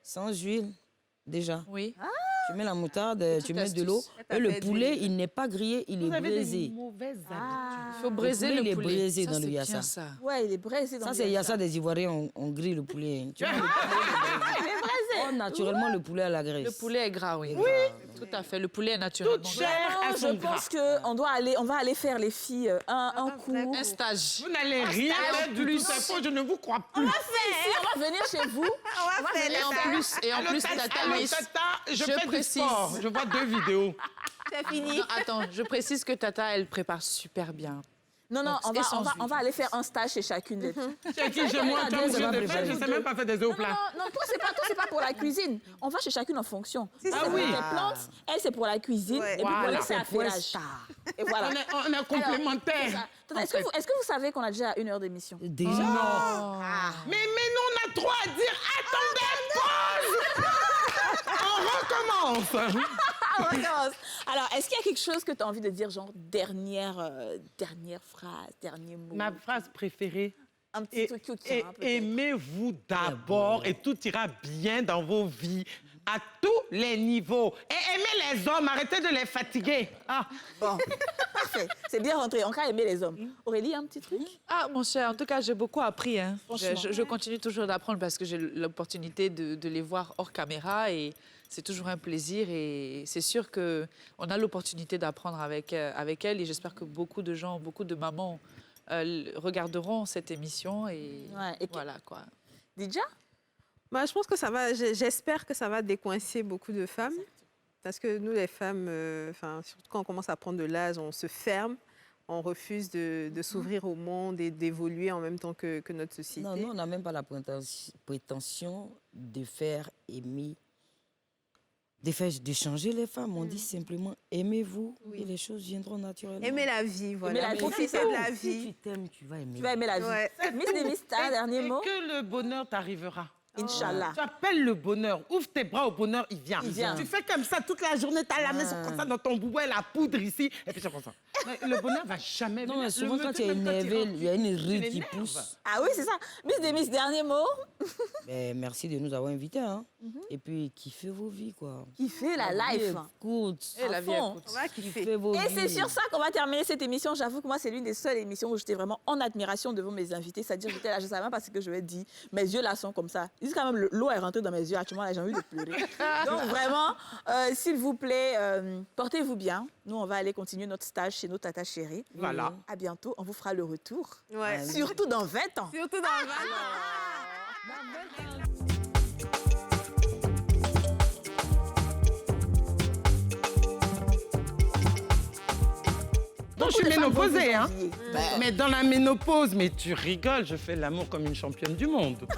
Speaker 9: Sans huile, déjà.
Speaker 2: Oui.
Speaker 9: Tu mets la moutarde, tu mets de
Speaker 2: astuce.
Speaker 9: l'eau.
Speaker 3: T'as
Speaker 9: Et le
Speaker 3: fait de
Speaker 9: poulet,
Speaker 3: l'huile.
Speaker 9: il n'est pas grillé, il est
Speaker 8: Vous avez
Speaker 9: braisé.
Speaker 8: des mauvaises habitudes.
Speaker 2: Il faut braiser
Speaker 9: poulet, il
Speaker 2: le
Speaker 9: est
Speaker 2: poulet.
Speaker 9: braisé
Speaker 2: Ça,
Speaker 9: dans le
Speaker 2: c'est bien,
Speaker 9: yassa.
Speaker 2: ça.
Speaker 1: Ouais, il est braisé dans
Speaker 9: Ça,
Speaker 1: le
Speaker 9: c'est
Speaker 1: yassa.
Speaker 9: yassa des Ivoiriens, on grille le poulet. Tu vois, le poulet, il est braisé. Oh, naturellement, le poulet à la graisse.
Speaker 2: Le poulet est gras, oui. Tout à fait. Le poulet est naturellement
Speaker 8: Toute
Speaker 2: gras.
Speaker 8: chair à
Speaker 1: Je
Speaker 8: son gras.
Speaker 1: pense qu'on va aller faire, les filles, un cours.
Speaker 2: Un stage.
Speaker 8: Vous n'allez rien faire du tout. C'est faux, je ne vous crois plus.
Speaker 1: Si, on va venir chez vous.
Speaker 3: On va faire
Speaker 2: Et en plus, Tata
Speaker 8: Allô,
Speaker 2: Miss,
Speaker 8: Tata, je
Speaker 2: je
Speaker 8: fais du
Speaker 2: précise.
Speaker 8: sport. Je vois 2 vidéos.
Speaker 3: C'est fini.
Speaker 2: Non, attends, je précise que Tata, elle prépare super bien.
Speaker 1: Non,
Speaker 2: Donc,
Speaker 1: on
Speaker 2: et sans
Speaker 1: on va aller faire un stage chez chacune des
Speaker 8: Chez qui, chez moi, tu as
Speaker 9: ça va
Speaker 8: obligé de faire.
Speaker 9: préparer.
Speaker 8: Je ne sais même pas faire des œufs au
Speaker 1: Non,
Speaker 8: plat.
Speaker 1: non, toi, c'est pas pour la cuisine. On va chez chacune en fonction.
Speaker 3: C'est
Speaker 8: Ah
Speaker 3: ça.
Speaker 8: oui.
Speaker 1: Les plantes, elle, c'est pour la cuisine.
Speaker 3: Ouais.
Speaker 1: Et puis pour
Speaker 8: Voilà.
Speaker 1: elle, c'est affairage. Et voilà.
Speaker 8: On est complémentaires.
Speaker 1: Attends, Est-ce que vous savez qu'on a déjà 1 heure d'émission?
Speaker 9: Déjà,
Speaker 8: Non. Mais nous, on a trop à dire. Attendez, pause. On recommence.
Speaker 1: Ah, on recommence. Alors, est-ce qu'il y a quelque chose que tu as envie de dire, genre dernière phrase, dernier mot?
Speaker 8: Ma phrase préférée.
Speaker 1: Un petit truc qui
Speaker 8: Et aimez-vous d'abord et tout ira bien dans vos vies à tous les niveaux. Et aimez les hommes, arrêtez de les fatiguer. Ah.
Speaker 1: Bon, parfait. C'est bien rentré. On a aimé les hommes. Aurélie, un petit truc?
Speaker 2: Ah, mon cher, en tout cas, j'ai beaucoup appris. Hein.
Speaker 1: Franchement.
Speaker 2: Je continue toujours d'apprendre parce que j'ai l'opportunité de les voir hors caméra et c'est toujours un plaisir. Et c'est sûr qu'on a l'opportunité d'apprendre avec elles et j'espère que beaucoup de gens, beaucoup de mamans regarderont cette émission et,
Speaker 1: Ouais, et
Speaker 2: voilà quoi.
Speaker 1: Déjà?
Speaker 3: Bah, je pense que ça va, j'espère que ça va décoincer beaucoup de femmes. Parce que nous, les femmes, surtout quand on commence à prendre de l'âge, on se ferme, on refuse de s'ouvrir au monde et d'évoluer en même temps que notre société.
Speaker 9: non, nous, on n'a même pas la prétention de faire aimer, de changer les femmes. On dit simplement aimez-vous et les choses viendront naturellement.
Speaker 3: Aimer la vie, voilà.
Speaker 1: Aimer la vie.
Speaker 3: Profiter de la
Speaker 9: Si
Speaker 3: vie.
Speaker 9: tu t'aimes, tu vas aimer.
Speaker 1: Tu vas aimer la vie.
Speaker 3: Ouais.
Speaker 1: Miss Demis, t'as un dernier mot?
Speaker 8: Que le bonheur t'arrivera.
Speaker 1: Inch'Allah.
Speaker 8: Tu appelles le bonheur. Ouvre tes bras au bonheur, il vient.
Speaker 1: Il vient.
Speaker 8: Tu fais comme ça toute la journée, tu as la main comme ça dans ton bouet, la poudre ici, et puis c'est comme ça. Mais le bonheur va jamais
Speaker 9: Non,
Speaker 8: venir.
Speaker 9: mais souvent,
Speaker 8: Le
Speaker 9: quand tu es
Speaker 8: même quand
Speaker 9: énervé,
Speaker 8: rentres,
Speaker 9: il y a une
Speaker 8: tu
Speaker 9: rue qui
Speaker 8: l'énerves.
Speaker 9: pousse.
Speaker 1: Ah oui, c'est ça. Miss Demis, dernier mot?
Speaker 9: Ben, merci de nous avoir invités. Hein. Et puis, kiffez vos vies, quoi.
Speaker 1: Kiffez la
Speaker 9: vie
Speaker 1: life.
Speaker 9: est courte.
Speaker 2: Et la vie
Speaker 1: fond.
Speaker 2: écoute.
Speaker 3: On va kiffer.
Speaker 9: Kiffez vos
Speaker 1: Et
Speaker 9: vies.
Speaker 1: c'est sur ça qu'on va terminer cette émission. J'avoue que moi, c'est l'une des seules émissions où j'étais vraiment en admiration devant mes invités. C'est-à-dire, j'étais là, je ne savais même pas ce que je vais dire. Mes yeux là sont comme ça. Juste quand même, l'eau est rentrée dans mes yeux. Actuellement, là, j'ai envie de pleurer. Donc, vraiment, s'il vous plaît, portez-vous bien. Nous, on va aller continuer notre stage chez nos tatas chéries.
Speaker 8: Voilà.
Speaker 1: À bientôt. On vous fera le retour.
Speaker 3: Ouais.
Speaker 1: Surtout dans 20 ans.
Speaker 3: Surtout dans le
Speaker 8: Donc, je suis
Speaker 1: Beaucoup de femmes vont
Speaker 8: ménopausée,
Speaker 1: vous
Speaker 8: hein.
Speaker 1: envier.
Speaker 8: Mais dans la ménopause, mais tu rigoles, je fais l'amour comme une championne du monde.
Speaker 1: Oui,